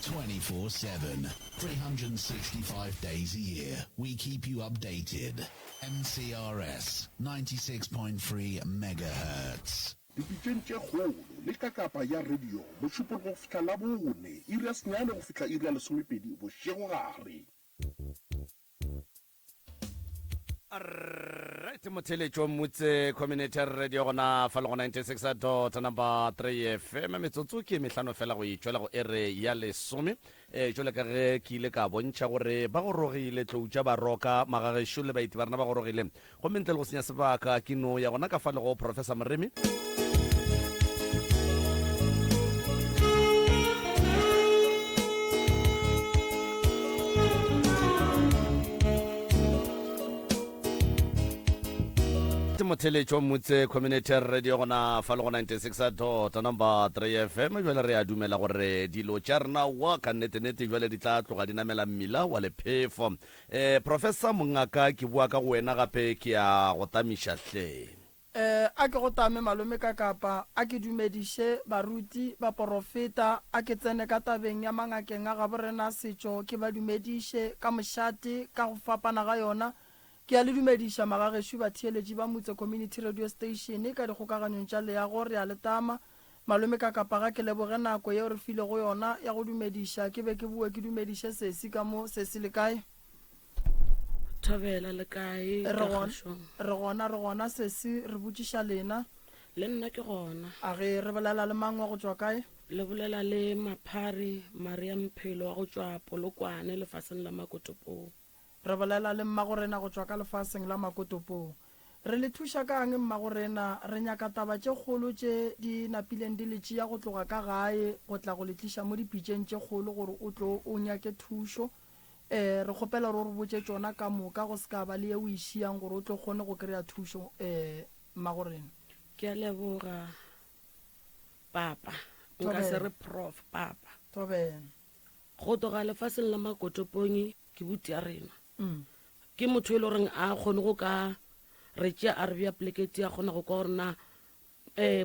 24/7, 365 days a year. We keep you updated. MCRS 96.3 megahertz. dipitšeng tše kgolo le ka kapa ya radio mošupong go fihla la bone iri ya senyane go fihla iri ya lesomepedi bošegogare. Right, motheletšo mmutse community radio gona fa le go 96 number 3 FM metsotso ke mehlano fela go itšwela go ere ya lesome jole ka ge ke ile ka bontšha gore ba go rogile tloutša baroka magagešo le baiti ba rena ba go rogile gomme ntle le go senya sebaka ke no ya gona ka fa le go Professor Moremi. motheletšo mmutse community radio gona fa le go 96 number 3 FM jwale re a dumela gore dilo tša rena wa ka nnete jwale di tla tloga di namela mmila wa lephefo Professor Mongaka ke bua ka go wena gape ke a go tamiša hle a ke go tame malome ka kapa a ke dumediše baruti ba porofeta a ke tsene ka tabeng ya mangakeng a ga borena setšo ke ba dumediše ka mošate ka go fapana ga yona ke a le dumediša magagešo batheeletši ba motse community radio station ka dikgokaganyong tša leago re a letama malome ka kapa ga ke leboge nako yeo re file go yona ya go dumediša ke be ke bue ke dumediše sesi ka mo sesi le kae Thobela le kae re gona sesi re botšiša lena le nna ke gona a ge re bolela le mang wa go tšwa kae le bolela le Maphari Maria Mphelo wa go tšwa Polokwane lefaseng la Makotopong re bolela le mmagorena go tšwa ka lefaseng la Makotopong re le thuša ka eng mmagorena re nyaka taba tše kgolo tše di napileng di le tšea go tloga ka gae go tla go letliša mo dipitšeng tše kgolo gore o tlo o nyake thušo re kgopela gore o re botše tšona ka moka go se ka ba le ye o išiang gore o tlo kgone go kry-a thušo mmagorena ke a leboga papa nka se re prof papa tobena go toga lefaseng la Makotopong ke butia rena ke motho e le goreng a kgone go ka re tšea a re bja plekete ya kgona go ka gorena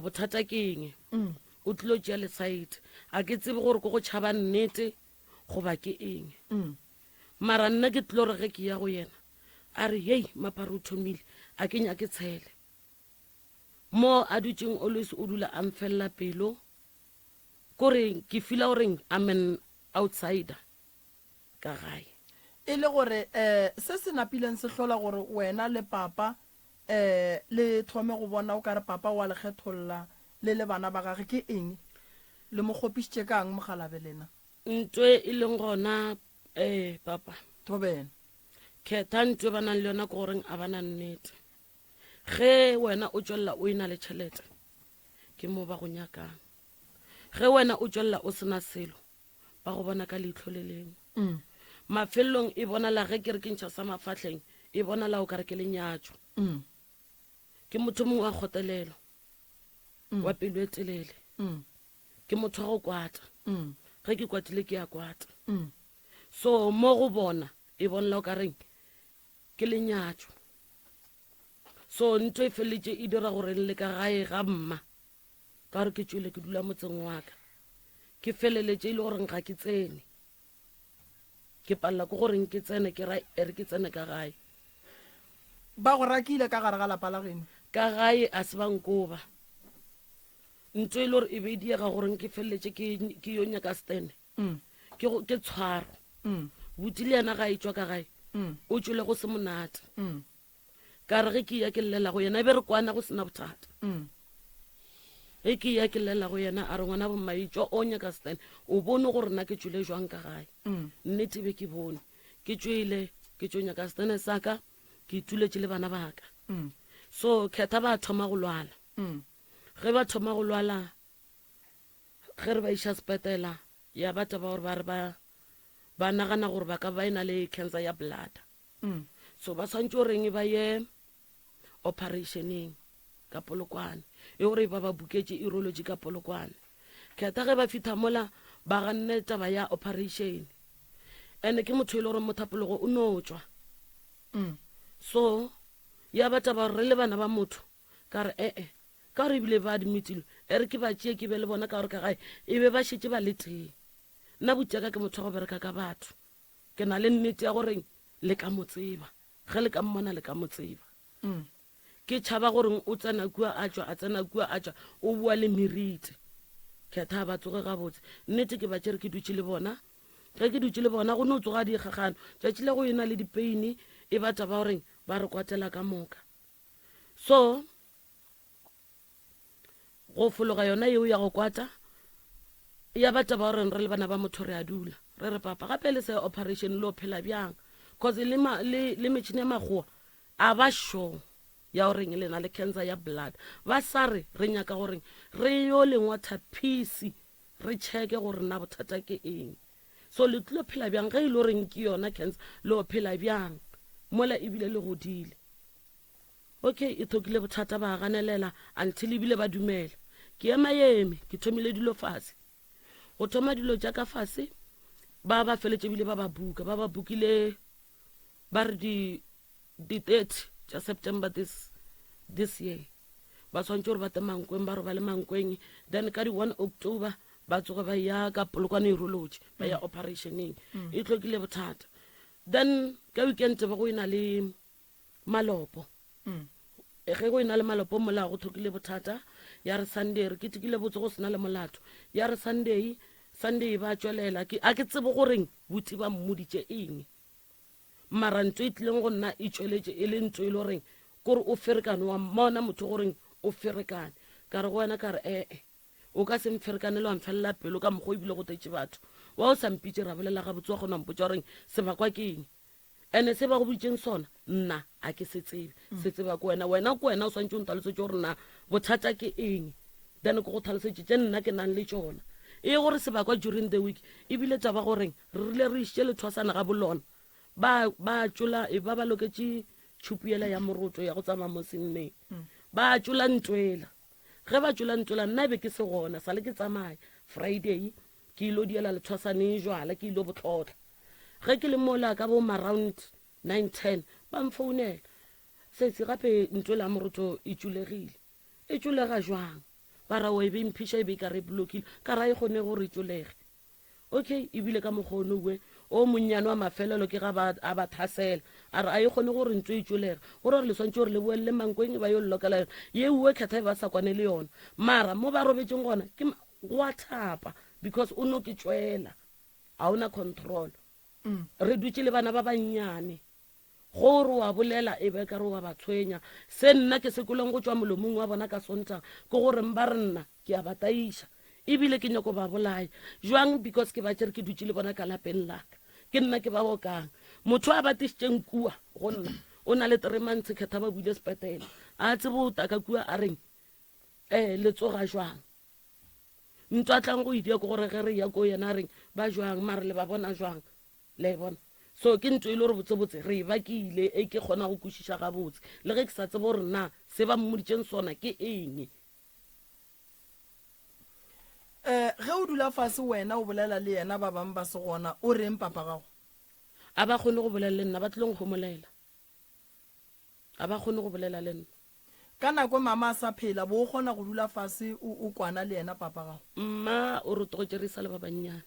bothata ke eng o tlilo tšea le side a ke tsebe gore ko go tšhaba nnete goba ke eng mara nna ke tlilo re ge ke ya go yena a re hei Maphari o thomile a ke nyake tshele mo a dutšeng always o dula a mfelela pelo kore ke fila goreng I'm an outsider ka gae e le gore se se napileng se hlola gore wena le papa le thome go bona o ka re papa wa le kgetholla le bana ba gage ke eng le mo kgopišitše kang mogalabe lena ntwe e leng gona papa tobena khetha ntwe ba nang le yona ke goreng a bana nnete ge wena o tšwelela o ena le tšhelete ke mo ba go nyakang ge wena o tšwelela o sena selo ba go bona ka leitlho le lengwe mafelelong e bonala ge ke re ke ntšha sa mafatlheng e bonala o ka re ke lenyatšo ke motho mongwe wa kgotelelo wa pelo e telele ke motho wa go kwata ge ke kwatile ke ya kwata so mo go bona e bonala o ka reng ke lenyatšo so ntho e feleletše e dira gore le ka gae ga mma ka gore ke tšwele ke dula motseng wa ka ke feleletše e le goreng ga ke tsene ke palela ko goreng ke tsene ke ra ere ke tsene ka gae ba go rakile ka gare ga lapa la geno ka gae a se bankoba ntho e le gore e be diega goreng ke feleletše ke yo nyaka stene ke tshwaro botile yana ga e tšwa ka gae o tšwele go se monate ka re ge ke ya ke llela go yena e be re kwana go sena bothata ge ke ya ke llela go yena a re ngwana bommaitšwa o nyaka stene o bone gore nna ke tšwele jwang ka gae nnete be ke bone ke tšwele ke tšo nyaka stene sa ka ke ituletše le bana ba ka so khetha ba thoma go lwala ge ba thoma go lwala ge re ba iša sepetela ya batho ba gore ba re ba nagana gore ba ka ba ena le cancer ya blood so ba swantse goreng ba ye operationeng ka Polokwane e gore ba ba buketse urology ka Polokwane khetha ge ba fitha mola ba ganne taba ya operation ene ke motho e le gore mothapologo o no tšwa so ya batla ba re le bana ba motho ka re ka re bile ba admitile ere ke ba tšee ke be le bona ka gore ka gae e be ba šetse ba le teng nna butiaka ke motho wa go bereka ka batho ke na le nnete ya gore le ka mo tseba ge le ka mmona le ka mo tseba ke tšhaba gore o tsena kua a tswa a tsena kua a tswa o bua le merite kgetha ba tsoge gabotse nnete ke ba tsere ke dutse le bona ge ke dutse le bona go ne o tsoga dikgagano tšatši le go ena le dipeini e batla ba goreng ba re kwatela ka moka so go fologa yona yeo ya go kwata ya batla ba goreng re le bana ba motho re a dula re re papa gape le se operation le o phela bjang cause le metšhini ya magoa a ba sure ya goreng le na le cancer ya blood ba sa re nyaka goreng re yo lengwatha piece re cheke gore na bothata ke eng so le tlo phela bjang ge e le goreng ke yona cancer le o phela bjang mola ebile le godile okay e thokile bothata ba ganelela until ebile ba dumela ke ema ke thomile dilo fase go thoma dilo tša ka fase ba feletse ebile ba bukile ba re di 30 tša September this year ba swantse gore ba te mankweng ba roba le mankweng then ka di 1 October ba tsoge ba ya ka polokwane urology ba ya operationeng e tlhokile bothata then ka weekend ba go ena le malopo ge go ena le malopo mola go tlhokile bothata ya re Sunday re ketekile botse go sena le molato ya re Sunday ba tswelela a ke tsebe goreng buti ba mmoditše eng mara ntho e tlileng go nna e tsweletše e le ntho e le goreng kore o ferekane wa mona motho goreng o ferekane ka re go wena ka re o ka se mferekane le wa mfelela pelo ka mokgwa ebile go tetse batho wa o sa mpitše ra bolela ga botse wa kgona mpotsa goreng sebakwa ke eng ene se ba go bitseng sona nna a ke se tsebe se tseba ko wena ko wena o swantse o ntlhalosetse gore na bothata ke eng then ko go tlhalosetse tše nna ke nang le tsona e gore sebakwa during the week ebile taba goreng re rile re išitše lethwasana ga bolona ba tšola ba ba loketse tšhupuela ya moroto ya go tsamaya mo senneng ba tšola ntwela ge ba tšola ntwela nna be ke se gona sa le ke tsamaya Friday ke ilo diela lethwasane jwala ke ilo botlhotlha ge ke le mola ka bo around 9-10 ba mfounela setse gape ntwela moroto e tšulegile e tšulega jwang ba ra o e be mphiša e be ka re blokile ka ra e kgone gore e tšulege okay ebile ka mokgono we o monnyane wa mafelelo ke ga a ba thasela a re a e kgone gore ntse e tšulega gore re le swantse gore le boelele mankweng ba yo llokela ye uwe kgetha e ba sa kwane le yona mara mo ba robetseng gona ke go a thapa because o no ke tswela a ona control re dutse le bana ba bannyane gore wa bolela e be ka re wa ba tshwenya se nna ke sekolong go tswa molomong wa bona ka Sontaga ke gore mba re nna ke a bataiša ebile ke nyako ba bolaya jwang because ke ba tsere ke dutse le bona ka lapeng laka ke nna ke ba bokang motho a batišitšeng kua go nna o na le 3 months kgetha ba buile sepetele a tsebe o taka kua a reng le tsoga jwang ntwa tlang go idia ko gore ge re ya ko yena a reng ba jwang mare le ba bona jwang le bona so ke ntho e le gore botsebotse re e bakile e ke kgona go kwešiša gabotse le ge ke sa tsebe gore na se ba mmoditšeng sona ke eng ge o dula fase wena o bolela le yena ba bang ba se gona o reng papa gago a ba kgone go bolela le nna ba tlileng go molela a ba kgone go bolela le nna ka nako mama a sa phela bo o kgona go dula fase o kwana le yena papa gago mma o re togotšerisa le ba bannyane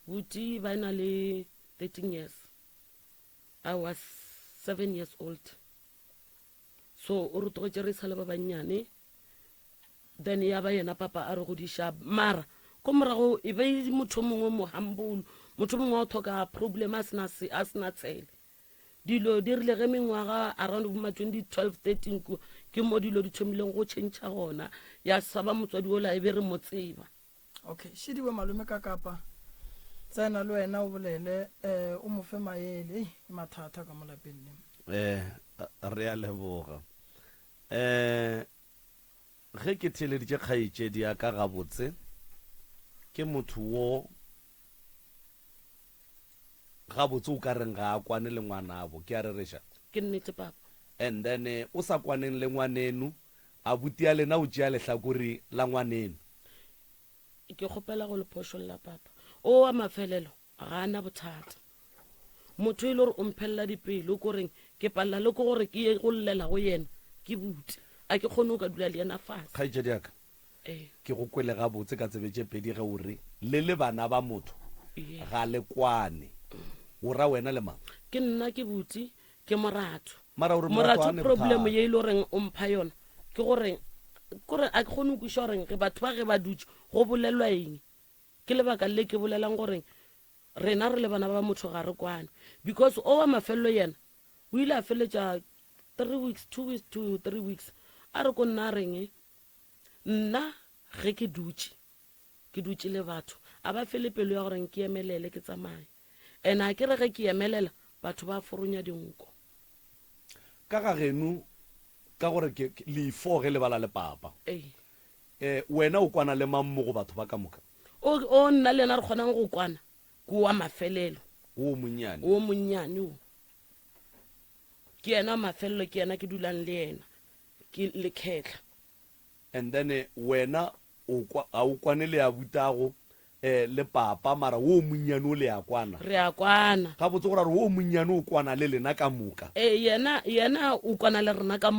buti ba na le 13 years I was 7 years old so o re togotšerisa le ba bannyane then ya ba yena papa a re go diša mara ko morago e be motho mongwe mo humble motho mongwe wa o thoka problem a sena tshele dilo di rile ge mengwaga around boma 2012-13 ke mo dilo di thomileng go tšhentšha gona ya saba motswadi ola e be re mo tseba okay šidiwe malome ka kapa tsena le wena o bolele o mo fe maele mathata ka molapeng le re a leboga ge ke theleditše kgaetšedi ya ka gabotse ke motho wo gabotse o ka reng ga a kwane le ngwanabo ke a rereša ke nnete papa and then o sa kwaneng le ngwanenu a butia lena o tšea lehlakore la ngwanenu ke kgopela go lephošolla papa o wa mafelelo ga ana bothata motho e le gore o mphelela dipelo ko reng ke palela le ko gore ke ye go llela go yena ke buti a ke kgone o ka dula le yena fase kgaetšedi yaka ke go kwele ga botse ka tsebetse pedi ge o re le bana ba motho ga le kwane o ra wena le mang ke nna ke butse ke moratho mara o re moratho problem ye ile reng o mpha yona ke gore a ke gone go sho reng re batho ba ge ba dutse go bolelwa eng ke lebaka le ke bolelang gore rena re le bana ba motho ga re kwane because o wa mafello yena o ile a feletša 2 weeks to 3 weeks a re ko nna reng nna ge ke dutse le batho a ba fele pelo ya gore ke emelele ke tsamaye ene a ke re ge ke emelela batho ba foronya dinko ka ga genu ka gore leifo ge le bala le papa wena o kwana le mammo go batho ba ka moka o nna le ena re kgonang go kwana ke wa mafelelo o monnyane o ke ena mafelelo ke ena ke dulang le ena ke le khetla and then wena o kwane le ya butago le papa mara o monnyane o le ya kwana re a kwana ga botse gore o monnyane o kwana le lena ka moka yena o kwana le rena ka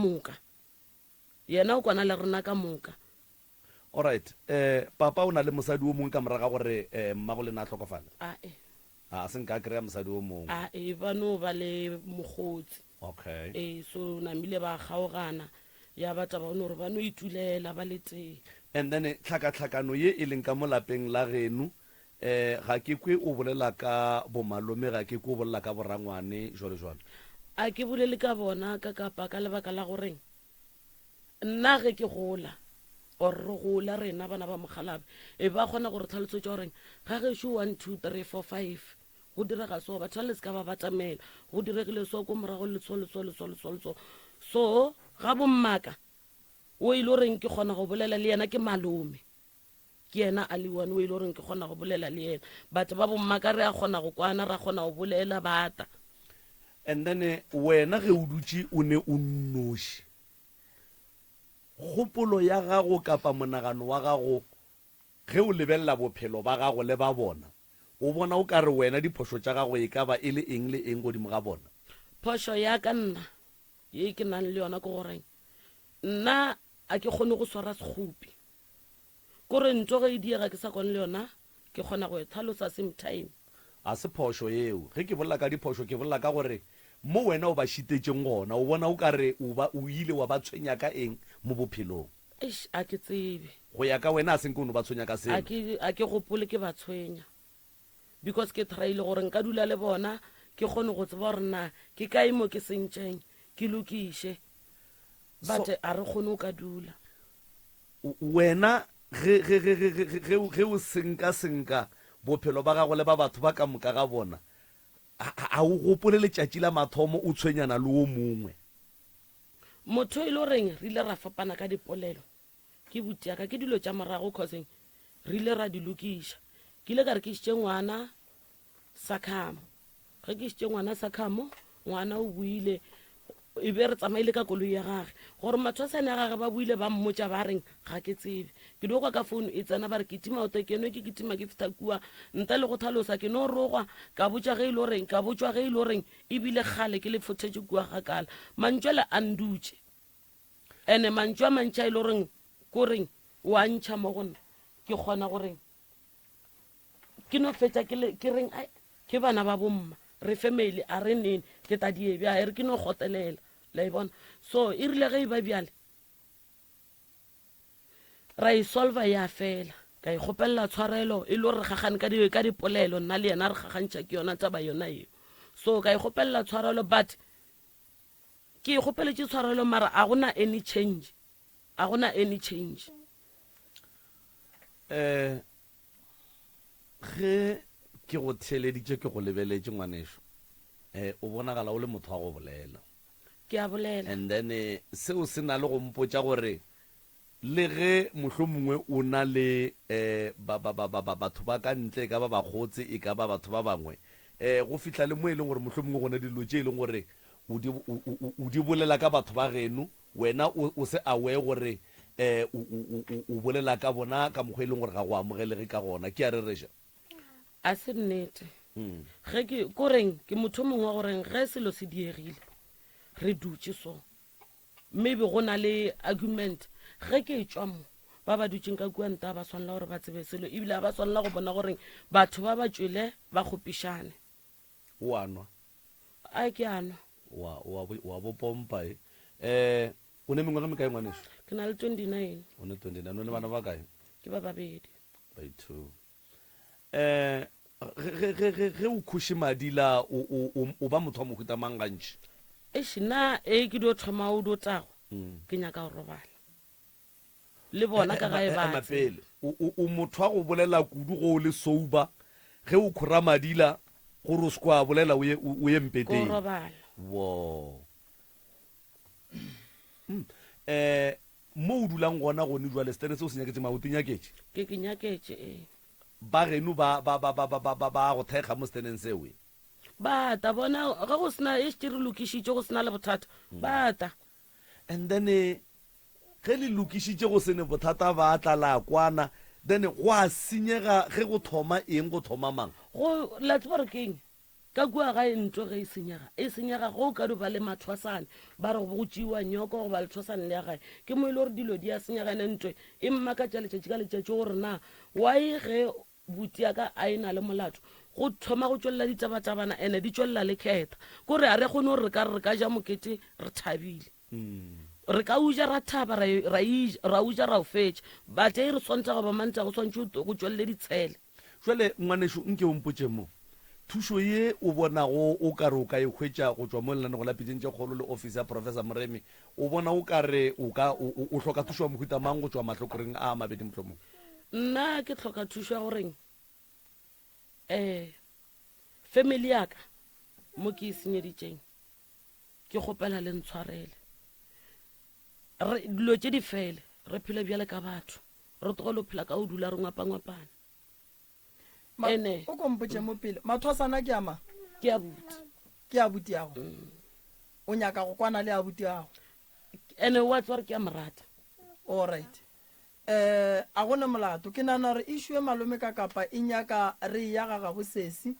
moka alright papa o na le mosadi o mongwe ka moraga gore mmago le na tlhokofala a se nka kry-a mosadi o mongwe bano ba le mogotsi okay so namile ba kgaogana ya batla ba gore ba no itulela ba le teng and then tlhakatlhakano ye e leng ka mo lapeng la genu ga ke kwe o bolela ka bomalome ga ke kwe o bolela ka borangwane jwale a ke bolele ka bona ka kapa ka lebaka la goreng nna ge ke gola or re gola rena bana ba mogalabe ba kgona gore tlhalotso tša goreng ga gešo 1 2 3 4 5 go direga so batho ba le se ka ba batamela go diregile so ko morago so ga bommaka o ile goreng ke kgona go bolela le yena ke malome ke yena a le one o ile goreng ke kgona go bolela le yena batho ba bommaka re a kgona go kwana ra kgona go bolela bata and then wena ge o dutse o ne o nnoši kgopolo ya gago kapa monagano wa gago ge o lebelela bophelo ba gago le ba bona o bona o ka re wena diphoso tša gago e ka ba e le eng le eng godimo ga bona phoso ya ka nna ye ke nang le yona ke goreng nna a ke kgone go swara sekgopi kore ntho ge e diega ke sa kone le yona ke kgona go e tlhalosa same time a se phoso yeo ge ke bolela ka diphoso ke bolela ka gore mo wena o ba šitetseng gona o bona o ka re o ile wa ba tshwenya ka eng mo bophelong a ke tsebe go ya ka wena a seng ke ono ba tshwenya ka seno a ke gopole ke ba tshwenya because ke traile gore nka dula le bona ke kgone go tseba gore na ke kae mo ke sentšeng ke lokiše but a re kgone o ka dula wena ge o senka bophelo ba gago le ba batho ba ka moka ga bona a o gopole letšatši la mathomo o tshwenyana le o mongwe motho e le goreng re ile ra fapana ka dipolelo ke butiaka ke dilo tša morago causeng re ile ra di lokiša ke ile ka re ke išitše ngwana sakamo ge ke išitše ngwana sakamo ngwana o buile e be re tsamaile ka koloi ya gage gore mathwasane ya gage ba buile ba mmotša ba reng ga ke tsebe ke dokwa ka founu e tsena ba re ke tima ote ke no ke tima ke feta kua nta le go tlhalosa ke no rogwa ka botša ge e le reng ka botšwa ge e le reng ebile gale ke le fothetše kua gakala mantšwele a ndutše ene mantšwa mantšha e le reng ko reng wa ntšha mo gona ke kgona goreng ke no fetša ke reng ke bana ba bomma re family a re nene ke tadiebi a re ke no gotelela la bona so e rile ge e ba bjale ra e solva ya fela ka ikgopelela tshwarelo e le gore gagane ka dipolelo nna le yena re gagantšha ke yona taba yona eo so ka ikgopelela tshwarelo but ke ikgopeletše tshwarelo mara a gona any change ge ke go theeleditše ke go lebeletše ngwanešo o bonagala o le motho wa go bolela ke a bolela and then seo se na le go mpotša gore le ge mohlomongwe o na le batho ba ka ntle ka ba bagotse e ka ba batho ba bangwe go fihla le mo e leng gore mohlomongwe gona dilo tše e leng gore o di bolela ka batho ba geno wena o se awe gore o bolela ka bona ka mokgwa e leng gore ga go amogelege ka gona ke a re reja a se nnete ge ke koreng ke motho mongwe wa goreng ge selo se diegile re dutše so maybe go na le argument ge ke tšwa mo ba ba dutseng ka kuanta ba swanela gore ba tsebe selo ebile ba swanela go bona gore batho ba ba tswele ba kgopišane o anwa a ke anwa wa bopompa o ne mengwaga mekae ngwaneso ke na le 29 o ne 29 o le bana ba kae ke ba babedi by 2 ge o khuše madila o ba motho wa mohuta mang gantši nna ke dio thoma o dio tago ke nyaka go robala le bona ka gae mapele o motho wa go bolela kudu go o le souba ge o khora madila gore o se kwa bolela o ye mpeteng go robala wo mo o dulang gona gone jwale stene se o se nyaketse maoto nyaketse ke nyaketse ba geno ba go thekga mo steneng sewe bata bona ga go sena e se re lokišitše go sena le bothata bata and then ge le lokišitše go sene bothata ba tla la kwana then go a senyega ge go thoma eng go thoma mang go latsebore keng ka kua ga ntlo ge e senyega go ka ba le mathwasane ba re go tšewa nyoko go ba le thwasane le ya gae ke mo ile gore dilo di a senyegane ntwe e mmaka tša letšatši ka letšatši gore na wai ge butia ka a ena le molato go thoma go tswelela ditabatabana ene di tswelela le kgetha kore a re kgone gore re ka ja mokete re thabile re ka uja ra thaba ra uja ra o fetša but e re swantša go ba mantša go swantše go tswelele ditshele jale ngwanešo nke o mpotse mo thušo ye o bonago o ka re o ka e hwetša go tswa mo lenanego la pitšeng tše kgolo le office ya professor Moremi o bona o ka re o hloka thušo wa mohuta mang go tswa mahlokoreng a mabedi mohlomong nna ke tlhoka thušo ya goreng family yaka mo ke e senyeditšeng ke kgopela le ntshwarele dilo tše di fele re phele bjale ka batho re tlogele o phela ka o dula re ngwapa-ngwapane ene o kompotse mo pele mathwasana ke ama ke a buti ke a buti yago o nyaka go kwana le a buti yago ene wa tswa re ke a morata all right a gone molato ke nana re issue malome ka kapa e nyaka re ya ga go sesi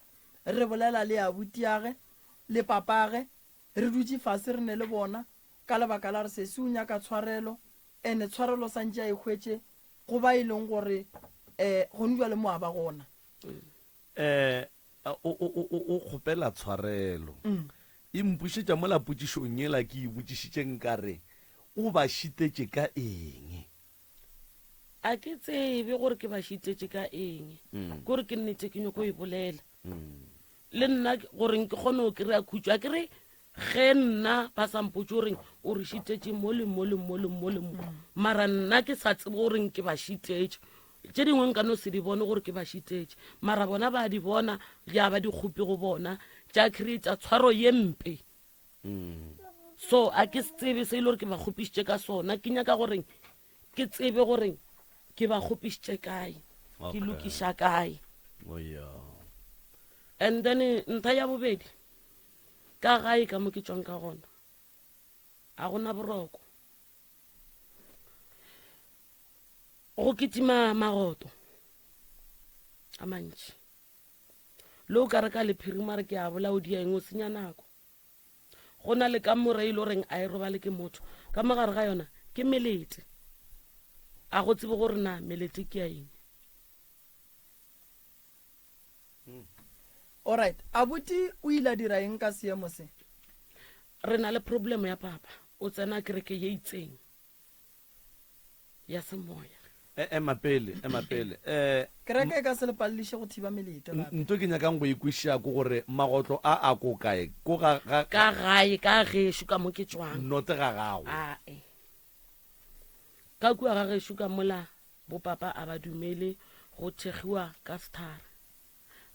re bolela le a buti yage le papage re dutse fase re ne le bona ka lebaka la re sesi o nyaka tshwarelo ene tshwarelo santse a e hwetše go ba e leng gore go ndwa le moa ba gona o kgopela tshwarelo e mpušetša mo lapotšišong yela ke e botšišitšeng ka re o ba šitetše ka eng a ke tsebe gore ke ba šitetše ka eng kore ke nnete ke nyako e bolela le nna goreng ke kgone o kry-a khutšo a kere ge nna ba sampotse goreng o re šitetše mo mara nna ke sa tsebe goreng ke ba šitetše tše dingwe nka no se di bone gore ke ba šitetše mara bona ba di bona ja ba di kgopi go bona tša creata tshwaro ye mpe so a ke se tsebe se ile gore ke ba kgopišitše ka sona ke nyaka goreng ke tsebe goreng ke ba kgopišitše kae ke lokiša kae and then ntha ya bobedi ka gae ka mo ke tswang ka gona a gona boroko go kitima magoto a mantši le o ka re ka lephirimare ke a bolaodi ya eng o senya nako go na le ka moreile goreng a e robale ke motho ka mogare ga yona ke melete a go tsebe gore na melete ke ya eng alright abuti o ile a dira eng ka seemo se re na le problem ya papa o tsena kereke ye itseng ya semoya emapele kereke e ka se lepaleliše go thiba melete nto ke nyakang go ikweša ko gore magotlo a ko kae ko ka gae ka gešo ka mo ke tswang note ga gago ae ka kua ga gešo ka mola bopapa a ba dumele go thegiwa ka sthara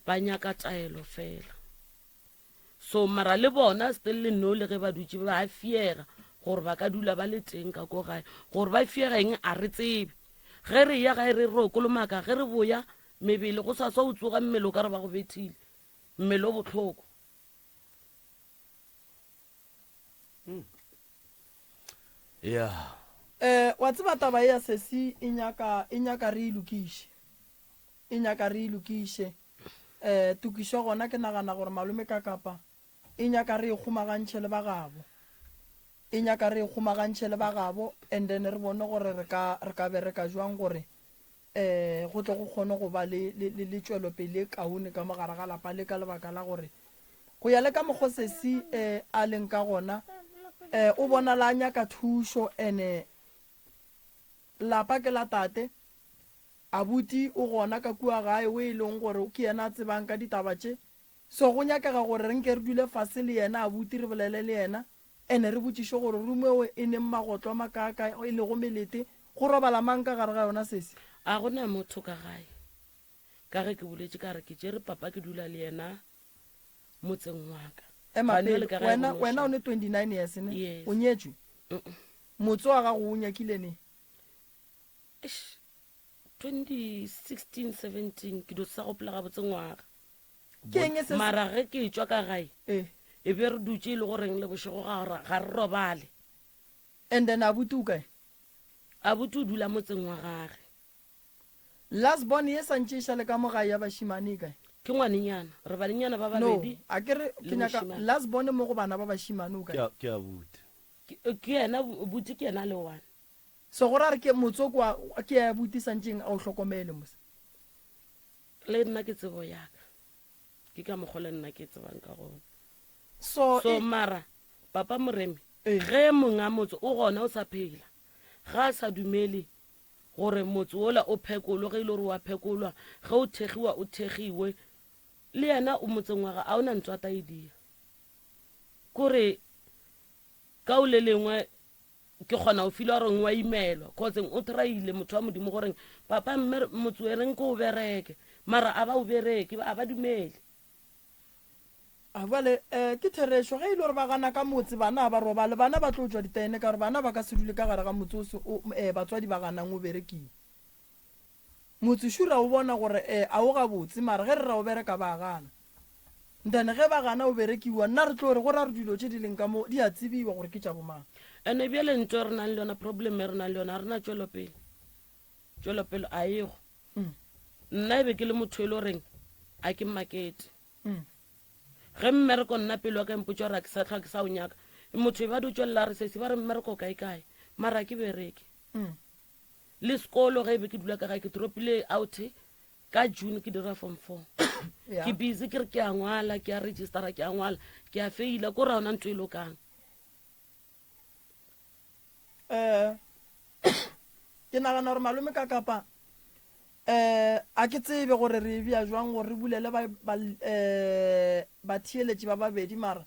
ba nyaka taelo fela so mara le bona still le no le ge ba dutse ba fiega gore ba ka dula ba le teng ka ko gae gore ba fiega eng a re tsebe ge re ya gae re rokolomaka ge re boya mebele go sa tswa o tsoga mmele o ka re ba go bethile mmele o botlhoko wa tseba taba ya sesi e nyaka re ilokiše tukišo gona ke nagana gore malome ka kapa e nyaka re e kgomagantšhe le ba gabo e nyaka re khumagantšhe le ba gabo and then re bone gore re ka bereka jwang gore go tle go kgone go ba le tšwelopele e kaone ka mogare ga lapa le ka lebaka la gore go ya le ka mokgosesi a leng ka gona o bona la nyaka thušo ene lapa ke la tate abuti o gona ka kua gae o e leng gore ke yena a tsebang ka ditaba tše so go nyakega gore re nke re dule fase le yena abuti re bolele le yena ene re botšiše gore rumeo e neng magotlo makaka e le go melete go robala mang ka gare ga yona sese a gona motho ka gae ka ge ke boletše ka re ke tšere papa ke dula le yena motseng waka wena o ne 29 years ne Yes. o nyetšwe motse wa gago o nyakile ne 2016-17 ke do sa gopela ga botse ngwaga ke eng e se mara ge ke tšwa ka gae e be re dutse e le goreng le bošego ga re robale and then abuti o kae a bote o dula motseng wa gage last born ye santše e šale ka mogae ya bašimane kae ke ngwanenyana re banenyana ba no babedi a kere ke le nyaka mošemane. last born mo go bana ba bašimane o kae ke a bute ke yena bote ke yena le one so gore a re ke motsoko ke ya abuti santšeng a o hlokomele mose le nna ke tsebo yaka ke ka mokgwa le nna ke tsebang ka gona so so mara papa moremi Eh. ge monga motse o gona o sa phela ga a sa dumele gore motse ola o phekolo ge e le gore wa phekolwa ge o thegiwa o thegiwe le yena o motseng wa ga a o na ntho a ta e dia kore ka o le lengwe ke kgona o fila gore ngwa imelwa kotseng o traile motho wa modimo goreng papa mme motse o reng ke o bereke mara a ba o bereke a ba dumele bale ke therešo ge e le gore ba gana ka motse bana ba robale bana ba tlo tswa ditene ka gore bana ba ka se dule ka gare ga motse batswadi ba ganang o berekile motse šura o bona gore a o gabotse mara ge re ra o bereka ba gana then ge ba gana o berekiwa nna re tlo re gore a re dilo tše di leng ka mo di a tsebiwa gore ke tša bomang ande bjale ntho e re nang le yona problem e re nang le yona a re na tšwelopele a ego nna e be ke le motho e le goreng a ke makete ge mmereko nna pelo wa ka mpotsa gore a ke sa tlhoa ke sa o nyaka motho e ba di o tswelela re sese ba re mmereko kae mara ke bereke le sekolo ge e be ke dula ka gae ke tropile out ka june ke dira form 4 ke busy ke re ke a ngwala ke a registera ke a ngwala ke a feila ko ra ona ntho e lokang ke nagana gore malome ka kapa a ke tsebe gore re bia jwang gore re bulele batheeletši ba babedi mara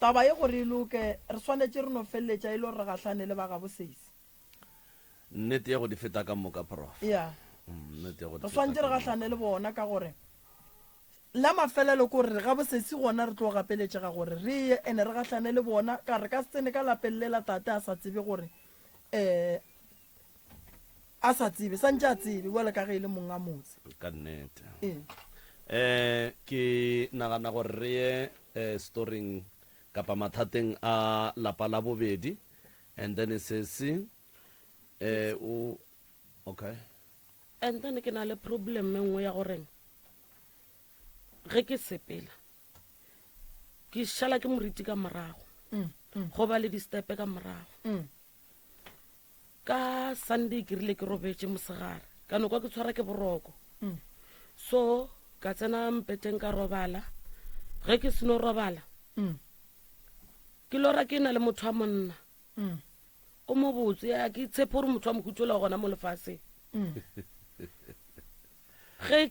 taba ye gore e loke re swanetše re no feleletša e le gore re gahlane le ba gabosesi nnete ya go di feta ka moka prof ya nnete ya go di re feta swanetše re gahlane le bona ka gore la mafelelo ke gore gabosesi gona re tlo gapeletšega gore re ye ene re gahlane le bona ka re ka se tsene ka lapeng le la tate a sa tsebe gore a sa tsebe santse a tsebe wale ka ge e le monga motse ka nnete ke nagana gore re ye storing kapa mathateng a lapa la bobedi and then sesi okay and then ke na le problem nngwe ya goreng ge ke sepela ke šala ke moriti ka morago go ba le di-stepe ka morago ka sunday ke rile ke robetse mosegare ka no kwa ke tshwara ke boroko so ka tsena mpeteng ka robala ge ke seno robala ke lora ke na le motho wa monna o mo botse a ke tshepe gore motho wa mokutsola gona mo lefaseng ge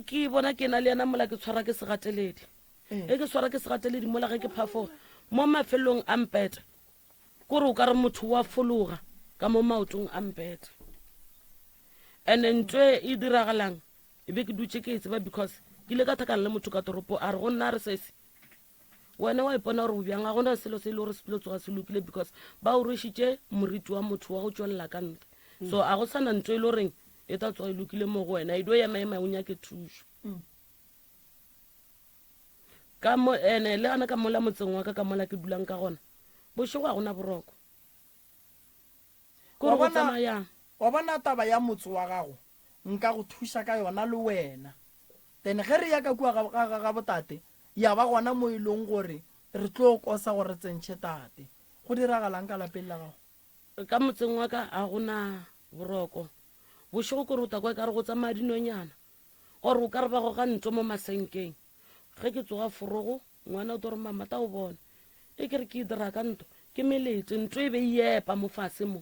ke bona ke na le yena mola ke tshwara ke segateledi ke tshwara ke segateledi mola ge ke phafoga mo mafelong a mpete kore o ka re motho wa fologa ka mo maotong a mpete and ntwe e diragalang e be ke dutse ke e tseba because ke ile ka thakana le motho ka toropo a re go nna re sese wena wa ipona gore o bjang ga gona selo se e le gore se tlo tsoga se lokile because ba o rwešitše moriti wa motho wa go tswelela ka ntle so a go sana ntho e le goreng e tla tsoga e lokile mo go wena e dio emaema o nyake thuso ka mo ene le gana ka mola motseng wa ka mola ke dulang ka gona bošego ga gona boroko kore go tsamayang wa bona taba ya motse wa gago nka go thuša ka yona le wena then ge re ya ka kua ga botate ya ba gona mo e leng gore re tlo kosa gore tsentšhe tate go diragalang ka lapeng la gago? ka motseng wa ka a gona boroko bošego kore o takwa ka re go tsamaya dinonyana ore o ka re ba go ga ntso mo masenkeng ge ke tsoga forogo ngwana o tore mama ta o bone e kere ke dira ka nto ke meletse ntho e be epa mo fase mo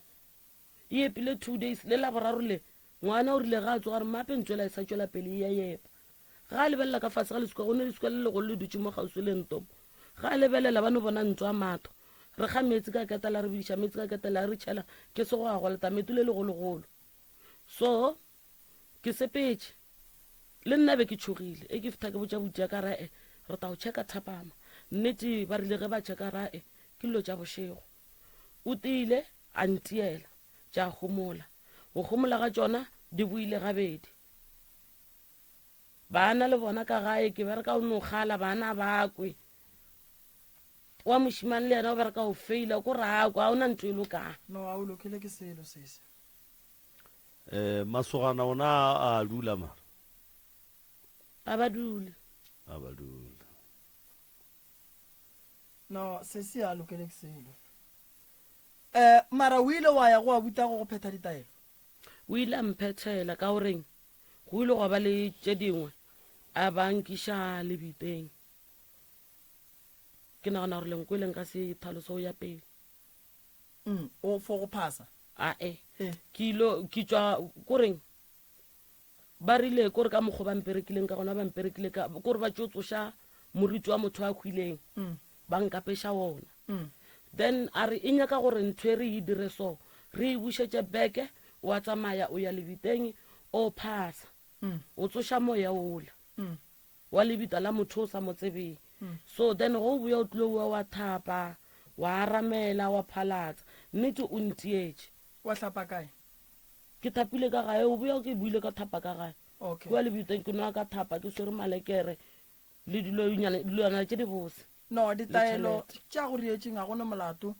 e epile 2 days le la boraro le ngwana o rile ga a tsoga re mape ntsoela e sa tswela pele e epa ga a lebelela ka fase ga lesukwa go ne lesukwa le legolo le dutse mo gausi le ntomo ga a lebelela ba no bona ntso a matho re ga metsi ka ketela re bidiša metsi ka ketela re tšhela ke se go a goleta metu le legologolo so ke sepetse le nna be ke tšhogile e ke fitha ke botša botša ka rae re ta o tšheka thapama nnete ba rile ge ba tšheka rae ke dilo tša bošego o tile a ntiela tša gomola go gomola ga tšona di boile gabedi bana le bona ka gae ke bereka o nogala bana ba kwe wa mošimane le yena o bereka o feila ko rakwa ga o na ntho e lokang no a o lokile ke selo sese masogana ona a dula mara a ba dule a ba dula no sese a lokile ke selo mara o ile wa ya go a buta go pheta ditaelo o ile a mphethela ka goreng go ile go ba le tše dingwe a bankiša lebiteng ke nagana gore lenko e leng ka se thaloso o ya pele o fo go phasa ae ke tšwa koreng ba rile kore ka mokgwa bamperekileng ka gona bamperekile kore ba tšo tsoša moriti wa motho a khwileng ba nkapeša wona then a re e nyaka gore ntho e re e dire so re e bušetše beke wa tsamaya o ya lebiteng o phasa o tsoša moya ola wa lebita la motho o sa mo tsebeng so then go boya o tlile wa thapa wa aramela wa phalatsa nnete o ntietše wa hlapa kae ke thapile ka gae o boya ke buile ka thapa ka gae okay wa lebiteng ke noa ka thapa ke swere malekere le dilwana tše di bose no ditaelo tša go rietšeng ga gone molato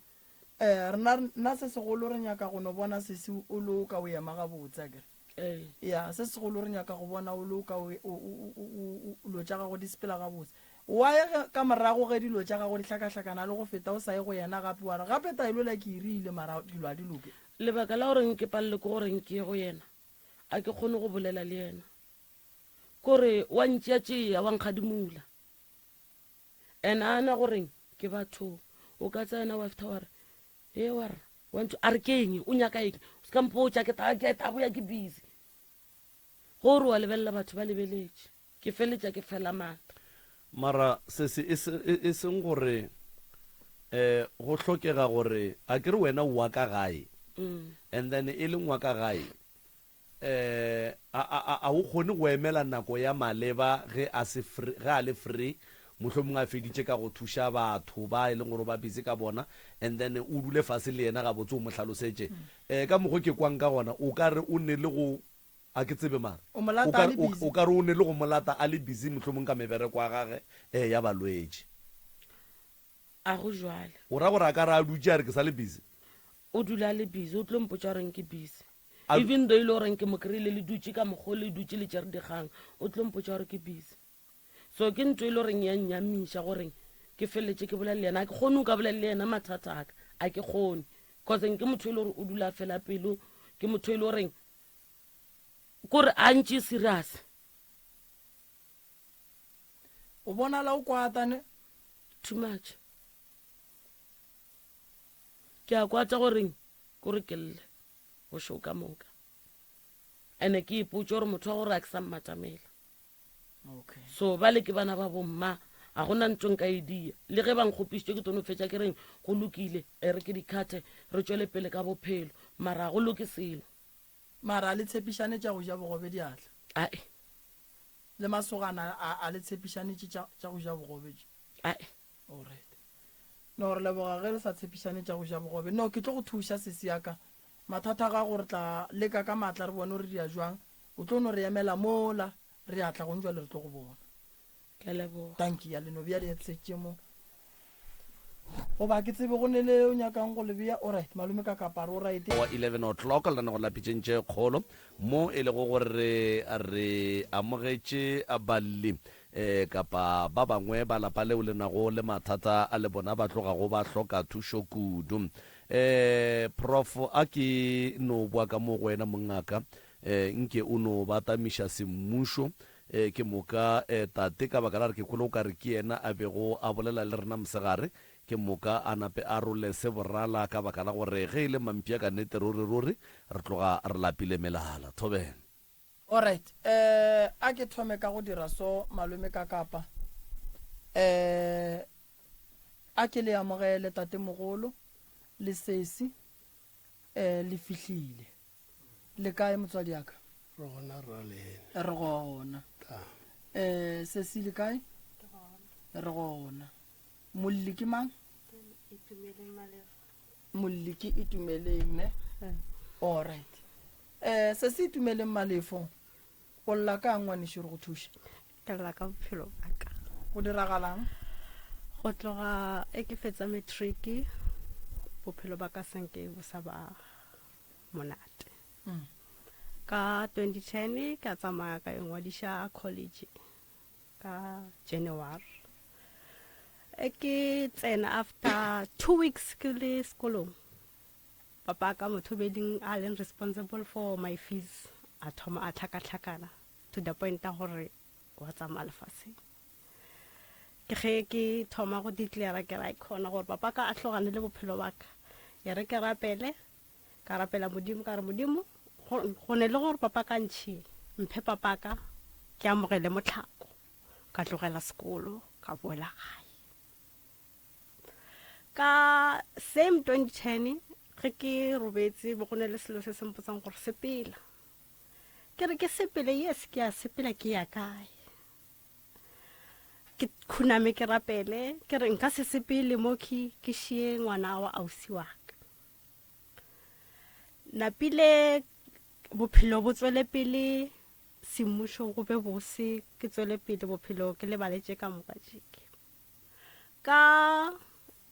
nna se segolo re nyaka go no bona sese o lo ka o ema ga botse akere ya se segolo re nyaka go bona o lo ka o lo tša gago di sepela ga botse wa ye ka morago ge dilo tša gago di hlakahlakana le go feta o sa ye go yena gape wa re gape taelo la ke irile mara dilo a di loke lebaka la goreng ke palele ke goreng ke ye go yena a ke kgone go bolela le yena kore wa ntšeatšea wa nkgadimula and ana goreng ke batho o ka tsena wa feta wa re e wa re wantho a re ke eng o nyaka eng o se ka mpotša ke taboya ke busy gore wa lebelela batho ba lebeletše ke feletša ke fela mata mara se e seng gore go hlokega gore a ke re wena o wa ka gae and then e leng wa ka gae a o kgone go emela nako ya maleba ge a le free mohlomongwe a feditše ka go thuša batho ba e leng gore ba busy ka bona and then o dule fase le yena ga botse o mo tlhalosetše ka mokgwa ke kwang ka gona o ka re o ne le go a ke tsebe mara o ka re o ne le go molata a le busy mohlomong ka mebereko wa gage ya balwetše a go jwale o ra gore a ka re a dutše a re ke sa le busy o dula le busy o tlo mpotša goreng ke busy even though e le goreng ke mo kry-ile le dutše ka mokgwa le dutše le tšere dikgang o tlo mpotša gore ke busy so ke ntho e le goreng ya nnyamiša goreng ke feletse ke bolela le yena a ke kgone o ka bolela le yena mathata aka a ke kgone causeng ke motho e le gore o dula fela pelo ke motho e le goreng kore a ntše serious o bonala o kwatane too much ke a kwata goreng kore ke lle go šo ka moka ene ke ipotse gore motho wa gore a ke sa mmatamela okay so ba le ke bana ba bomma ga gona ntho nka e dia le ge bankgopišitše ke tono fetša ke reng go lokile re ke dikhate re tšwele pele ka bophelo mara go loke selo mara le tshepišane tša go ja bogobe diatla ae le masogana a le tshepišanetše tša go ja bogobe ae alright no re leboga ge le sa tshepišane tša go ja bogobe no ke tlo go thuša sese yaka mathata ga gore tla leka ka matla re bone re dia jwang o tlo no re emela mola re atla go ntjwa le re tlo go bona ke leboga tanki ya leno bja di etsetse mo goba ke tsebe go ne le o nyakang go le bea alright malome ka kapara o right wa 11 o'clock le nna go lapitšentše kgolo mo e le go gore re amogetše a balli kapa ba bangwe ba lapa leo le nago le mathata a le bona ba tlogago ba hloka thušo kudu. Prof a ke no bua ka mo go wena mongaka nke o no batamiša semmušo ke moka tate ka baka la re ke kgolo o ka re ke yena a bego a bolela le rena mosegare ke moka a nape a role se borala ka baka la gore ge e le mampia ka nnete ruri re tloga re lapile melala. Thobela. Alright, a ke thome ka go dira so malome ka kapa a ke le amogele tate mogolo le sesi le fihlile le kae motswadi yaka re re gona sesi le kae re gona molli ke mang molli ke itumeleng ne alright se se itumeleng malefo o lla ka ngwanisho re go thuša ke lla ka bophelo ba ka go diragalang go tloga ke fetsa matric bophelo ba ka senke bo sa ba monate ka 2010 ka tsamaya ka ngwadisha college ka January ke tsena after 2 weeks ke le sekolong papa ka mothobeding a leng responsible for my fees a thoma a tlhakatlhakana to the point a gore wa tsamaya lefatshe ke ge ke thoma go declare ke ra ikgona gore papa ka a tlogane le bophelo ba ka ya re ke rapele ka rapela modimo ka re modimo go ne le gore papa ka ntšhi mphe papa ka ke amogele motlhako ka tlogela sekolo ka boela gae ka same 2010 ge ke robetse bo go ne le selo se se mpotsang gore sepela ke re ke sepele yes ke a sepela ke ya kae ke khuname ke rapele ke re nka se sepele mo ke šie ngwana wa ausi wa ka napile bophelo bo tswele pele semmušo go be bose ke tswele pele bophelo ke le baletse ka moka jeke ka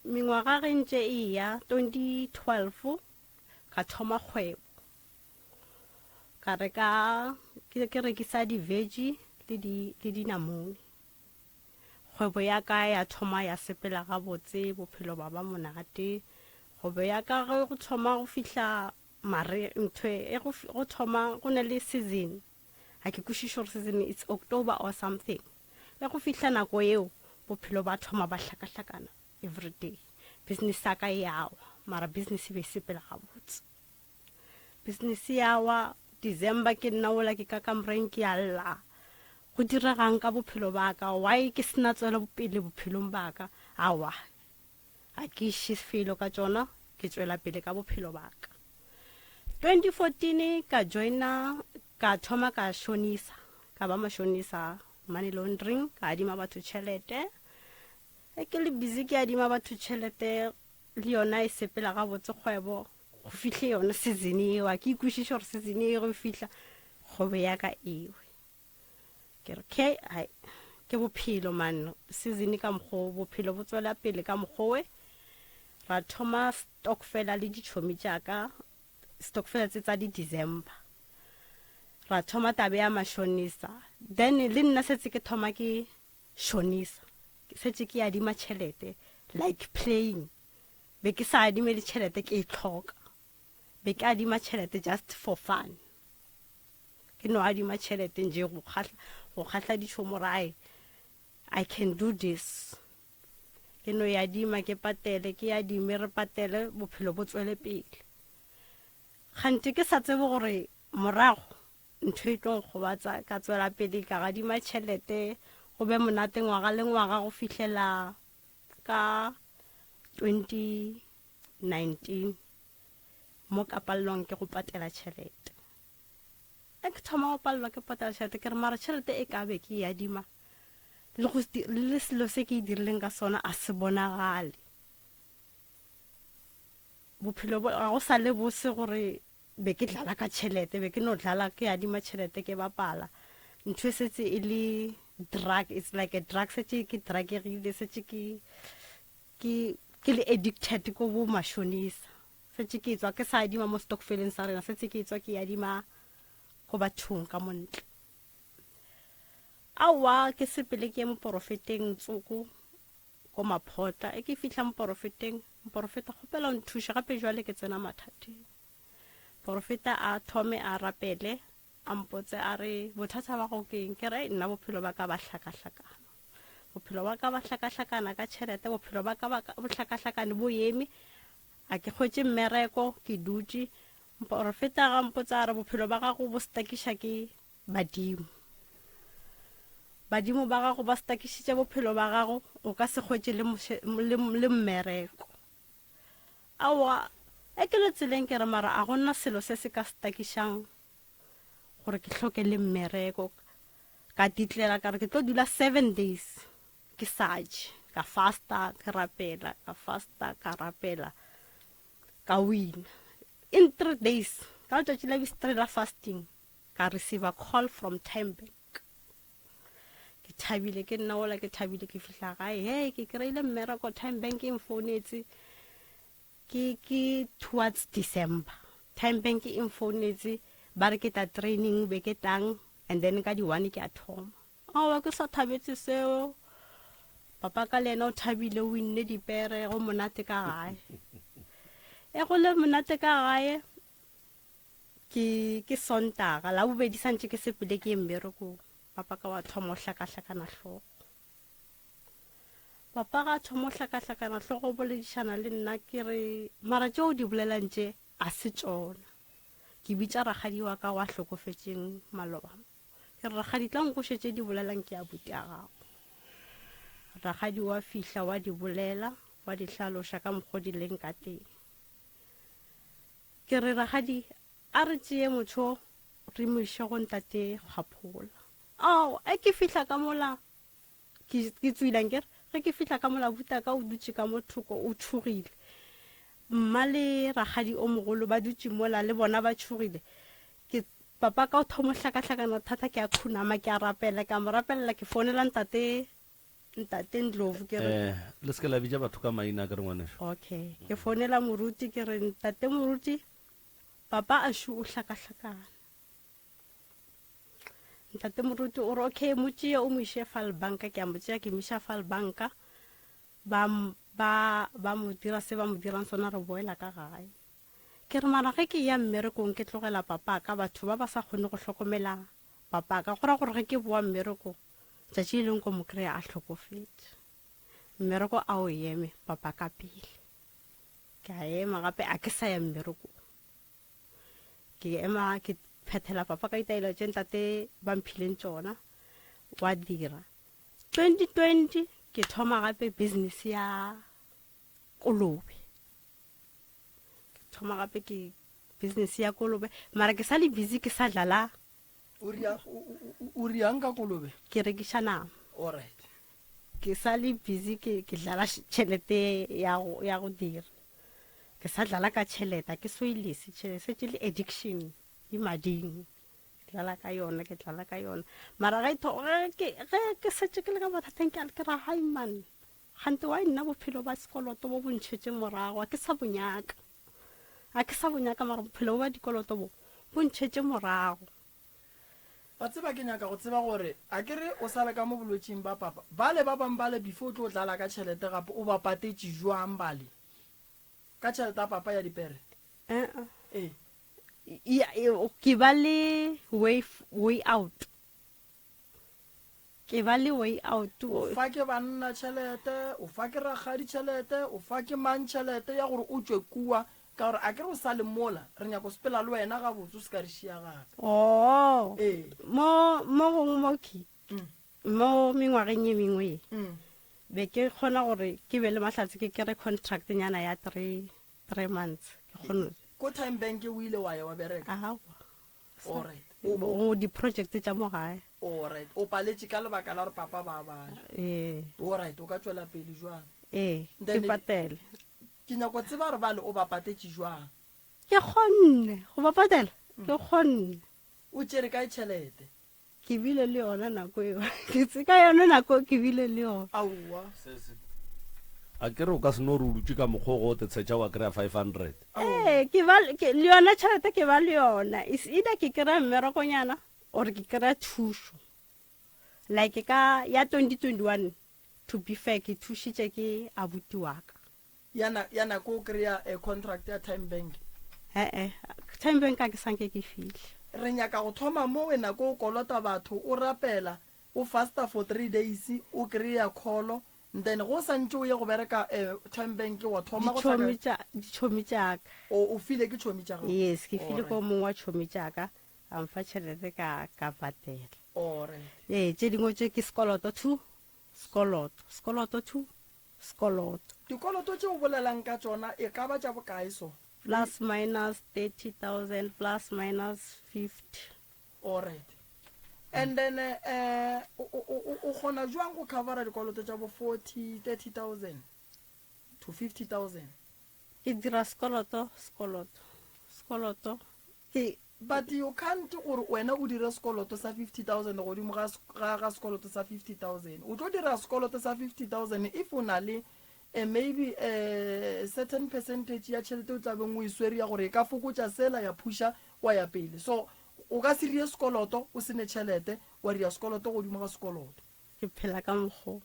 mengwaga ge ntse e ya 2012 ka thoma kgwebo ka reka ke rekisa di-veggie le dinamune kgwebo ya ka ya thoma ya sepela ga botse bophelo ba ba monate kgwebo ya ka ge go thoma go fihla mare ntwe go thoma go ne le season ha ke kwešiše gore season it's October or something le go fihla nako eo bophelo ba thoma ba hlakahlakana every day business ya ka yawa mara business be sepela ga botse business yawa December ke nna ola ke ka kamreng ke alla go diragang ka bophelo ba ka why ke sena tswela pele bophelong ba ka awa a ke felo ka tsona ke tswela pele ka bophelo ba ka 2014 ka joina ka thoma ka shonisa ka ba mashonisa money laundering ka adima batho tšhelete ke le busy ke adima batho tšhelete le yona e sepela ga botse kgwebo go fihle yona season eo a ke ikwešiše gore season eo go fihla kgwebo ya ka ewe ke re ke bophelo man season ka mokgwa bophelo bo tswela pele ka mokgwa ra thoma stockfela le ditšhomi tša ka stockfela tsa di December ra thoma tabe ya mashonisa then le nna setse ke thoma ke shonisa setse ke adima tšhelete like playing be ke sa adime le tšhelete ke itlhoka be ke adima tšhelete just for fun ke no adima tšhelete nje go kgatla ditšhomo rae I can do this ke no ya adima ke patele ke adime re patele bophelo bo tswele pele gante ke sa tsebe gore morago ntho e tlong go batsa ka tswela pele ka adima tšhelete go be monate ngwaga le ngwaga go fihlela ka 2019 mo ka pallong ke go patela tšhelete ke thoma go pallwa ke patela tšhelete ke re mara tšhelete e ka be ke adima le selo se ke dirileng ka sona a se bonagale bophelo ga go sa le bose gore be ke dlala ka tšhelete be ke no dlala ke adima tšhelete ke bapala ntho setse e le drug it's like a drug setse ke drugegile setse ke le addicted ko bo mashonisa setse ke tswa ke sa adima mo stockfeleng sa rena setse ke tswa ke adima go bathong ka montle aowa ke sepele ke moporofeteng tsoko ko maphota e ke fihla moporofeteng moporofeta kgopela o nthuše gape jwale ke tsena mathateng porofeta a thome a rapele a mpotse a re bothata ba go keng ke re nna bophelo ba ka ba hlakahlakana bophelo ba ka ba hlakahlakana ka tšhelete bophelo ba ka ba hlakahlakane bo eme a ke kgwetse mmereko ke dutse porofeta ga mpotse a re bophelo ba gago bo stakiša ke badimo badimo ba gago ba stakišitše bophelo ba gago o ka se kgwetse le mmereko aowa e ke le tseleng ke re mara a gona selo se se ka stakišang gore ke hloke le mmereko ka titlela ka re ke tlo dula 7 days ke saje ka fasta ke rapela ka fasta ka rapela ka win in 3 days ka letšatši la bistri la fasting ka receive a call from Tembank ke thabile ke nna ola ke thabile ke fihla gae hey ke kry-ile mmereko Tembank e mfounetse ke towards December Tembank e mfounetse ba re ke ta training be ke tang and then ka di-1 ke a thoma aowa ke sa thabetse seo papa ka le ena o thabile o inne dipere go monate ka gae e go le monate ka gae ke Sontaga la bobedi santse ke sepele ke mmereko papa ka wa thoma o hlakahlakana hloko papa ga thoma o hlakahlakana hloko boledišana le nna ke re mara tšeo di bolelang tše a se tšona ke bitša ragadi wa ka wa hlokofetseng maloba ke re ragadi tla nkošetse di bolelang ke a buti a gago ragadi wa fihla wa di bolela wa di hlaloša ka mokgwa di leng ka teng ke re ragadi a re tšee motho re moiše go ntate kgaphola ao a ke fihla ka mola ke tswilang ke re ke fihla ka mola buta ka o dutše ka mo thoko o thugile mma le ragadi o mogolo ba dutše mola le bona ba tšhogile ke papa ka o thomo hlakahlakana thata ke a khunama ke a rapela ka mo rapelela ke founela ntate Ndlovu ke re le se ke la bitša batho ka maina ke re ngwaneso okay ke founela moruti ke re ntate moruti papa a shu o hlakahlakana ntate moruti o re okay motšea o moiše Falbanka ke a motšea ke miša Falbanka ba mo dira se ba mo dirang sona re boela ka gae ke re mara ge ke ya mmerekong ke tlogela papa ka batho ba ba sa kgone go hlokomela papa ka gora gore ge ke boa mmereko tšatši leng ko mo kry-a a hlokofetse mmereko a o eme papa ka pele ke a ema gape a ke sa ya mmereko ke ema ke phethela papa ka itaelo tše ntate ba mphileng tšona wa dira 2020 ke thoma gape business ya kolobe ke thoma gape ke business ya kolobe mara ke sa le busy ke sa dlala o riang ka kolobe ke rekiša nama alright ke sa le busy ke dlala tšhelete ya go dira ke sa dlala ka tšhelete ke soilese tšhelete le addiction di mading ke dlala ka yona mara ke setse ke le ka bathateng ke ra hai man gante wa nna bophelo ba sekoloto bo bontšhetše morago a ke sa bonyaka mara bophelo ba dikoloto bo bontšhetše morago ba tseba ke nyaka go tseba gore a ke re o sa le ka mo bolwetšing ba papa ba le ba bang ba le before o tlo dlala ka tšhelete gape o ba patetše jwang bale ka tšhelete ya papa ya dipere ke ba le way out o fa ke banna tšhelete o fa ke ragadi tšhelete o fa ke mang tšhelete ya gore o tšwe kua ka gore a ke re o sa le mola re nyako sepela le wena ga botse o se ka re šia gape mo gongwe mo mengwageng ye mengwe be ke kgona gore ke be le mahlatse ke kere contract nyana ya 3 months ke kgone ko Tembank o ile wa ya wa bereka alright o di-project tša mo gae alright o paletše ka lebaka la gore papa ba bana alright o ka tšwela pele jwang ke patele ke nyako tseba gore bale o ba patetše jwang ke kgonne go ba patela ke kgonne o tšere ka tšhelete ke bile le yona nako eo ke tseka yona nako ke bile le yona aowa a ke re o ka se no re o dutse ka mokgwa go te tshetša wa kry-a 500 le yona tšhelete ke ba le yona is either ke kry-a mmerekonyana or ke kry-a thušo like ka ya 2021 to be fair ke thušitše ke abuti wa ka yana ko kry-a contract ya time bank time bank a ke sanke ke fihle re nyaka go thoma mo wena ko o kolota batho o rapela o fasta for 3 days o kry-a call then go santse o ye go bereka time bank wa thoma ditšhomi tša ka o file ke tšhomi tša gago yes ke file ko mongwe wa tšhomi tša ka a mfa tšhelete ka patela tše dingwe tše ke sekoloto two sekoloto two sekoloto dikoloto tše o bolelang ka tsona e ka ba tša bokae so plus minus 30,000 plus minus 50 alright and then o kgona jwang go covera dikoloto tša bo 30,000 to 50,000 ke dira sekoloto but you can't gore wena o dira sekoloto sa 50,000 godimo ga sekoloto sa 50,000 o tlo dira sekoloto sa 50,000 if o na le maybe a certain percentage ya tšhelete o tlabeng o iswere ya gore e ka fokotša sela ya phusha wa ya pele so o ka se rie sekoloto o sene tšhelete wa ria sekoloto godimo ga sekoloto ke phela ka mokgo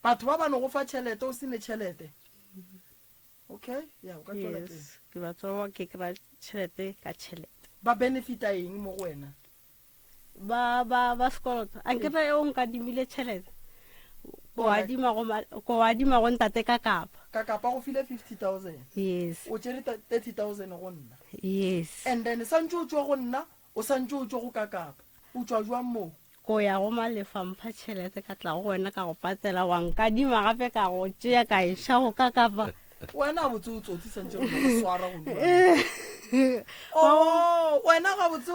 batho ba bano go fa tšhelete o sene tšhelete okay ya o ka tšola pele ke batho ba ke kry tšhelete ka tšhelete ba benefita eng mo go wena ba sekoloto a nkere o nkadimile tšhelete ko adima go ntate ka kapa go file 50,000 yes o tšere 30,000 go nna yes and then santse o tswa go nna o santse o tswa go ka kapa o tswa jwang moo ko ya go malefa mpha tšhelete ka tla go wena ka go patela wa nkadima gape ka go tšea ka eša go ka kapa wena botse o tsotsi santse go swara go wena ga botse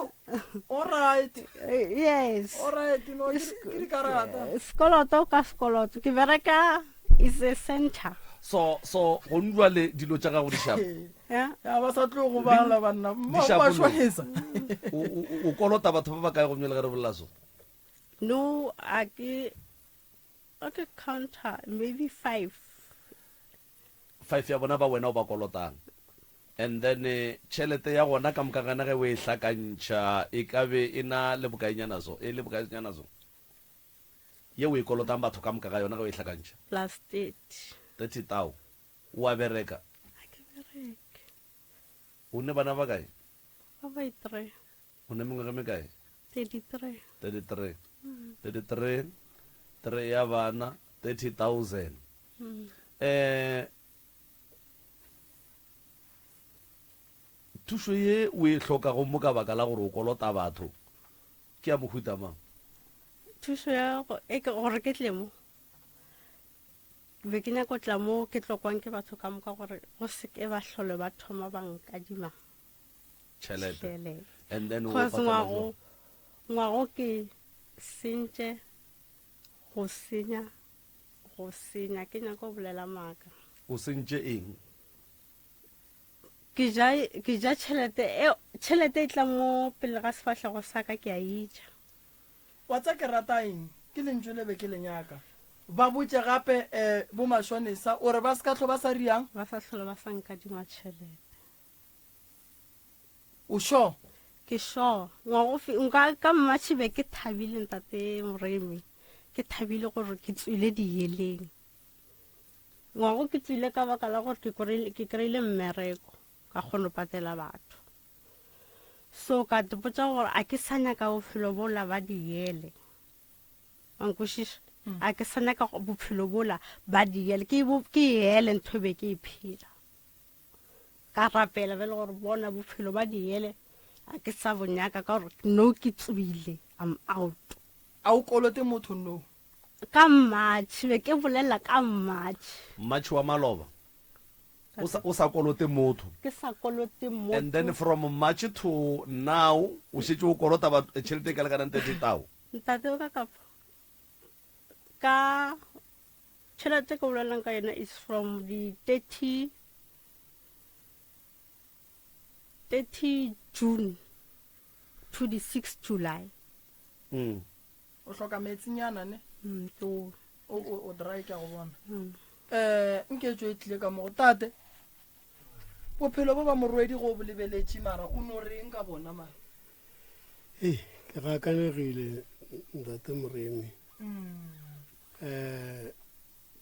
alright yes alright no ke di karata sekoloto ka sekoloto ke bereka is a center so go ndwa le dilo tša gago di shapo ya ba sa tlo go bala banna ba shwanisa o kolota batho ba ba kae go mnyele ga re bolela so no okay counter maybe 5 ya bona ba wena o ba kolotang and then tšhelete ya gona ka mokagana ge o e hlakantšha e ka be e na le bokaenyana so ye o e kolotang batho ka mokaga yona ge o e hlakantšha plus 30,000 o a bereka o ne bana ba kae ba 3 o ne mengwe ge mekae 33 3 ya bana 30,000 thušo ye o e hlokago mo ka baka la gore o kolota batho ke ya mohuta mang thušo ya gore ke tle mo be ke nyako tla mo ke tlokwang ke batho ka moka gore go se ke ba hlole ba thoma ba nkadima tšhelete and then ngwago ke sentše go senya ke nyako bolela maaka o sentše eng ke ja tšhelete e tla mo pele ga sefatlhego sa ka ke a ija wa tsa ke rata eng ke lentswe le be ke lenyaka ba botse gape bo mashonisa ore ba se ka tlho ba sa riang ba sa tlhole ba sa nkadima tšhelete o sure ke sure nka ka mmatšhibe ke thabile ntate moremi ke thabile gore ke tswile diyeleng ngwago ke tswile ka baka la gore ke kry-ile mmereko ka kgone patela batho so ka tepotsa gore a ke sa nyaka bophelo bola ba diyele wankwešiša a ke sa nyaka bophelo bola ba diyele ke yele ntho be ke iphela ka rapela bele gore bona bophelo ba diyele a ke sa bonyaka ka gore no ke tswile I'm out a o kolote motho no ka mmatšhi be ke bolela ka mmatšhi wa maloba o sa kolote motho ke sa kolote motho and then from March to now o šetše o kolota tšhelete ka lekanang 30,000 ntate o ka kapa ka tšhelete ka bolelang ka yona is from the 30 June to the 6 July o hloka metsinyana ne o dry ka go bona nke tswe tlile ka mo tate bophelo bo ba morwedi go bolebeletše mara o no reng ka bona mara ke ga kanegile ntate Moremi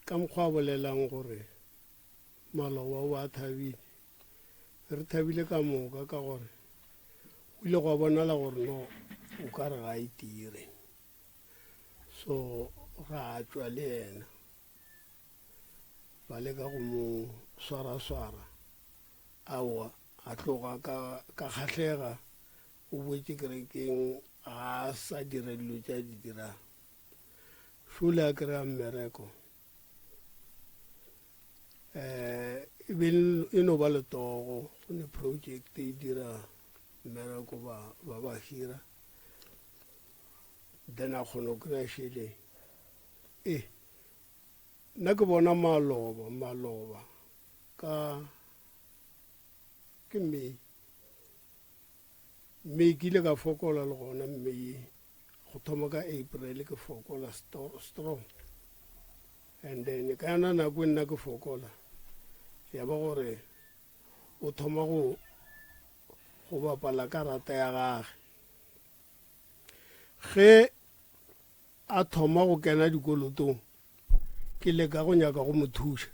ka mokgwa bolelang gore Maloba wa thabile re thabile ka moka ka gore o ile go bonala gore no o ka re ga itire so ra tswa le ena ba le ka go mo swara awa a tloga ka kgahlega o boetse kerekeng a sa dire dilo tša di dirang šole a kry-a mmereko e no ba letogo go ne project e dira mmereko ba hira then a kgone go kry-a šheleng nna ke bona maloba ka ke Mei ke ile ka fokola le gona Mei go thoma ka April ke fokola strong and then ka yana nako nna ke fokola ya ba gore o thoma go bapala karata ya gage ge a thoma go kena dikolotong ke le ka go nyaka go mo thuša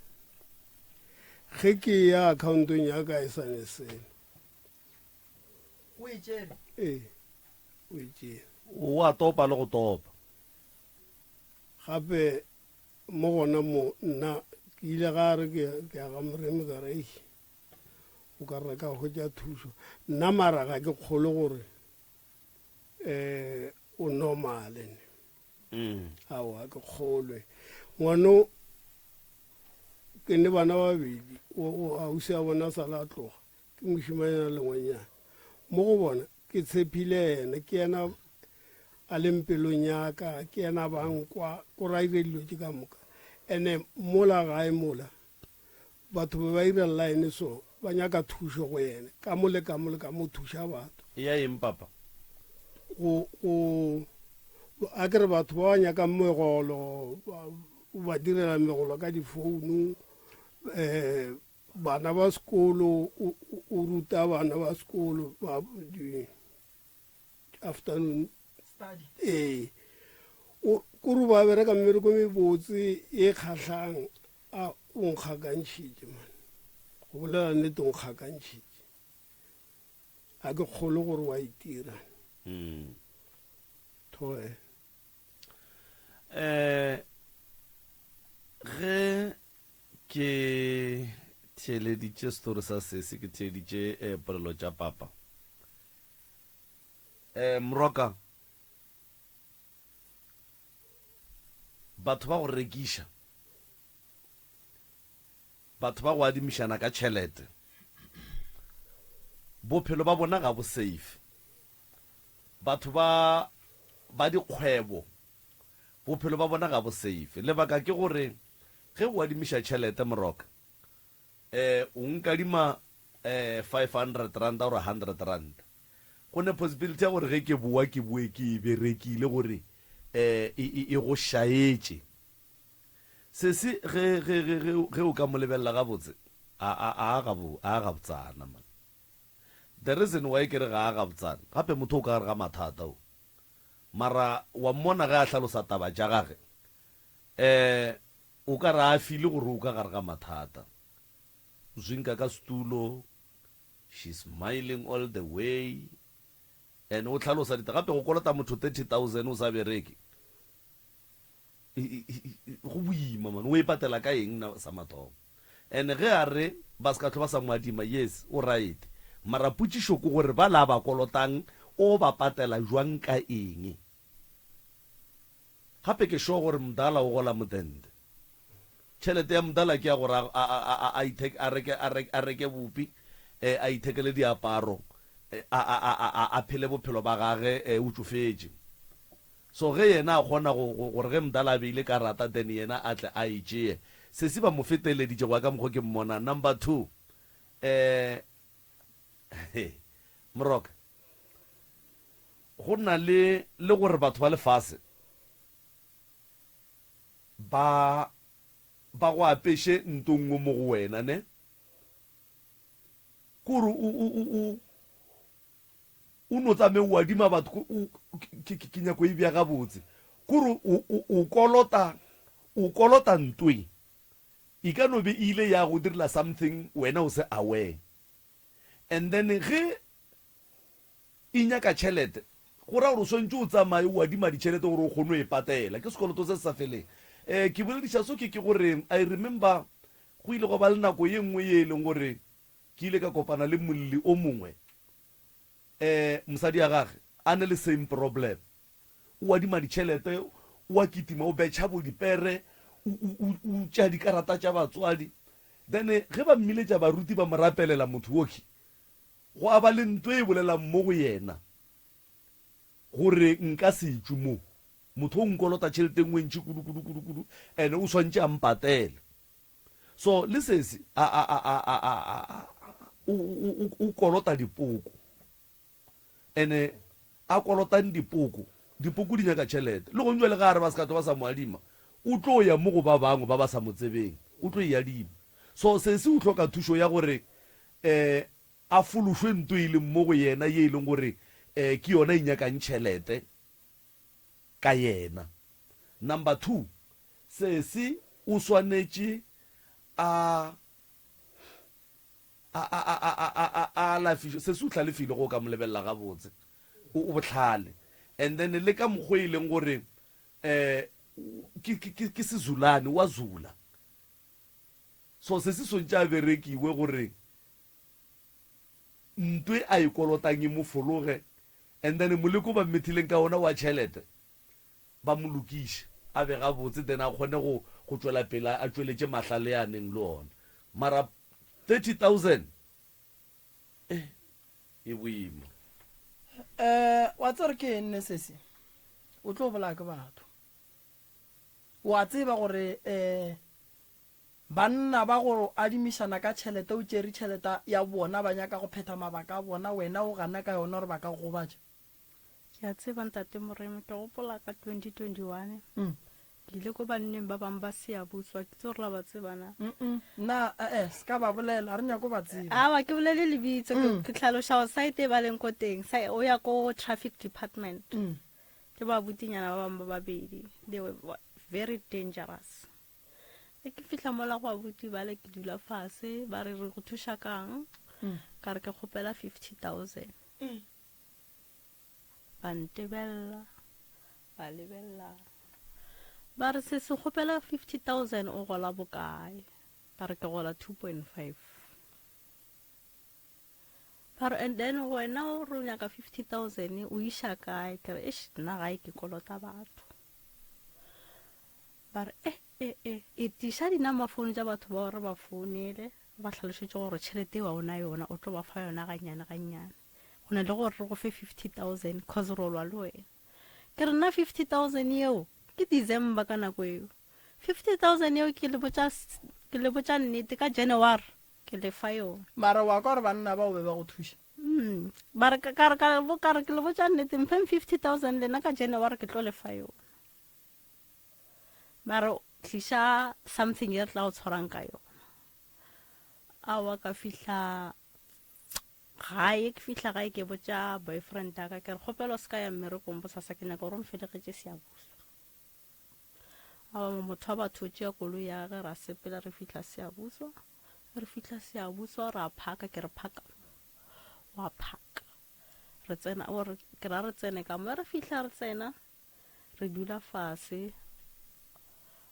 ge ke ya accountong ya ka e sane sene o e tšere o e tšere o a topa le go topa gape mo gona mo nna ke ile ga re ke ya ga Moremi ka re o ka reka go tša thušo nna mara ga ke kgolo gore o normale aowa ke kgolwe ngwano ke ne bana babedi o ausi a bona sala a tloga ke mošimanyana le ngwenyana mo go bona ke tshepile ene ke ena a leng pelong yaka ke ena bankwa ko ra ire dilo tše ka moka ene mola gae mola batho ba ira line so ba nyaka thušo go ene ka mo mo thuša batho ya eng papa a kere batho ba nyaka megolo ba direla megolo ka difounu bana ba sekolo o ruta bana ba sekolo ba afternoon study kuru ba bereka mmereko mebotse e kgatlhang a o nkgakantšhitše man go bolela nnete o nkgakantšhitše a ke kgolo gore wa itira thoe ge ke theeleditše story sa sese ke theeditše polelo tša papa Moroka batho ba go rekiša batho ba go adimišana ka tšhelete bophelo ba bona ga bo safe batho ba dikgwebo bophelo ba bona ga bo safe lebaka ke gore ge o adimiša tšhelete Moroka o nkadima 500 rand or 100 rand go ne possibility ya gore ge ke bua ke bue ke berekile gore e go šaetše sese ge o ka mo lebelela gabotse a ga botsana man the reason why ke re ga a ga botsana gape motho o ka gare ga mathata o mara wa mmona ge a hlalosa taba tša gage o ka re a file gore o ka gare ga mathata zwinka ka stulo she's smiling all the way and o hlalosa dita gape go kolota motho 30,000 o sa bereke go boima man o e patela ka eng na sa mathomo and ge a re ba se ka tlho ba sa moadima yes o right mara putšišo ke gore ba la ba kolotang o ba patela jwang ka eng gape ke sure gore mdala o gola modende tšhelete ya mdala ke ya gore a reke bopi a ithekele diaparo a phele bophelo ba gage o tsofetše so ge yena a kgona gore ge mdala a beile ka rata then yena a tle a itšee se se ba mo feteleditše go ya ka mokgwa ke mmona number 2 Moroka go na le gore batho ba lefase ba go apeše ntongwe mo go wena, ne? Kuru o no tsame o adima batho ke nyako e bja gabotse kore o kolota ntwe e ka no be ile ya go direla something wena o se aware and then ge e nyaka tšhelete go ra gore o swantse o tsamaye o adima ditšhelete gore o kgone o e patela ke sekoloto se se sa feleng ke bolediša so ke gore I remember go ile go ba le nako ye nngwe ye e leng gore ke ile ka kopana le molli o mongwe mosadi ya gage a ne le same problem o adima ditšhelete o a kitima o betšha bo dipere o tša dikarata tša batswadi then ge ba mmiletša baruti ba mo rapelela motho woki go a ba le ntwe e bolelang mo go yena gore nka se tšwe mo motho o nkolota tšhelete ngwe ntši kudu and o swantše a mpatele so le sesi o kolota dipoko ene a kolotang dipoko di nyaka tšhelete le go njwa le gare ba sekatho ba sa mo adima o tlo ya mo go ba bangwe ba ba sa mo tsebeng o tlo e adima so sesi o tlhoka thušo ya gore a fološwe ntwe e leng mo go yena ye e leng gore ke yona e nyakang tšhelete ka yena number 2 sesi o swanetše a lafišo se se o tlhalefile go ka mo lebelela gabotse o botlhale and then le ka mokgwa e leng gore ke sezulane wa zula so se se swantše a berekiwe gore ntwe a e kolotang e mo fologe and then moleko ba mmethileng ka ona wa tšhelete ba mo lokiše a be gabotse then a kgone go tšwela pele a tšweletše mahlale a neng le ona mara 30,000 e boima wa tsere ke enne sese o tlo bola ke batho wa tseba gore banna ba go adimišana ka tšhelete o tšere tšhelete ya bona ba nyaka go phetha mabaka a bona wena o gana ka yona gore ba ka go gobatša ke a tseba ntate Moremi ke gopola ka 2021 ke ile ko banneng ba bang ba Seabutswa ke tso re la ba tsebana na ska ba bolela re nyako ba tseba ba ke bolele lebitso ke tlhaloša site e ba leng ko teng o ya ko traffic department ke ba butinyana ba bang ba babedi they were very dangerous ke fitla mola go abuti ba le ke dula fase ba re go thuša kang ka re ke kgopela 50,000 ba ntebella ba lebella ba re se kgopela 50,000 o gola bokae ka re ke gola 2.5 and then wena o re nyaka 50,000 o iša kae ke re nna gae ke kolota batho ba re e tiša dinamafounu tša batho ba gore ba founele ba tlhalošitše gore tšhelete wa ona yona o tlo ba fa yona gannyane gannyane go na le gore re go fe 50,000 cause re olwa le wena ke re nna 50,000 eo ke December ka nako eo 50,000 eo ke le botša nnete ka January ke le fa yona mara wa ka gore banna ba o be ba go thuša ba re ka re ke le botša nnete mpheng 50,000 lena ka January ke tlo le fa yona mara tliša something ye tla o tshwarang ka yona awa ka fihla gae ke botša boyfriend aka ke re kgopelo se ka ya mmerekong bosasa ke nyaka gore mfelegetše Seabuswa awa motho wa batho tšea koloi ya ge ra sepela re fihla Seabuswa ra phaka ke re phaka wa phaka re tsena ke ra re tsene ka mo re fihla re tsena re dula fase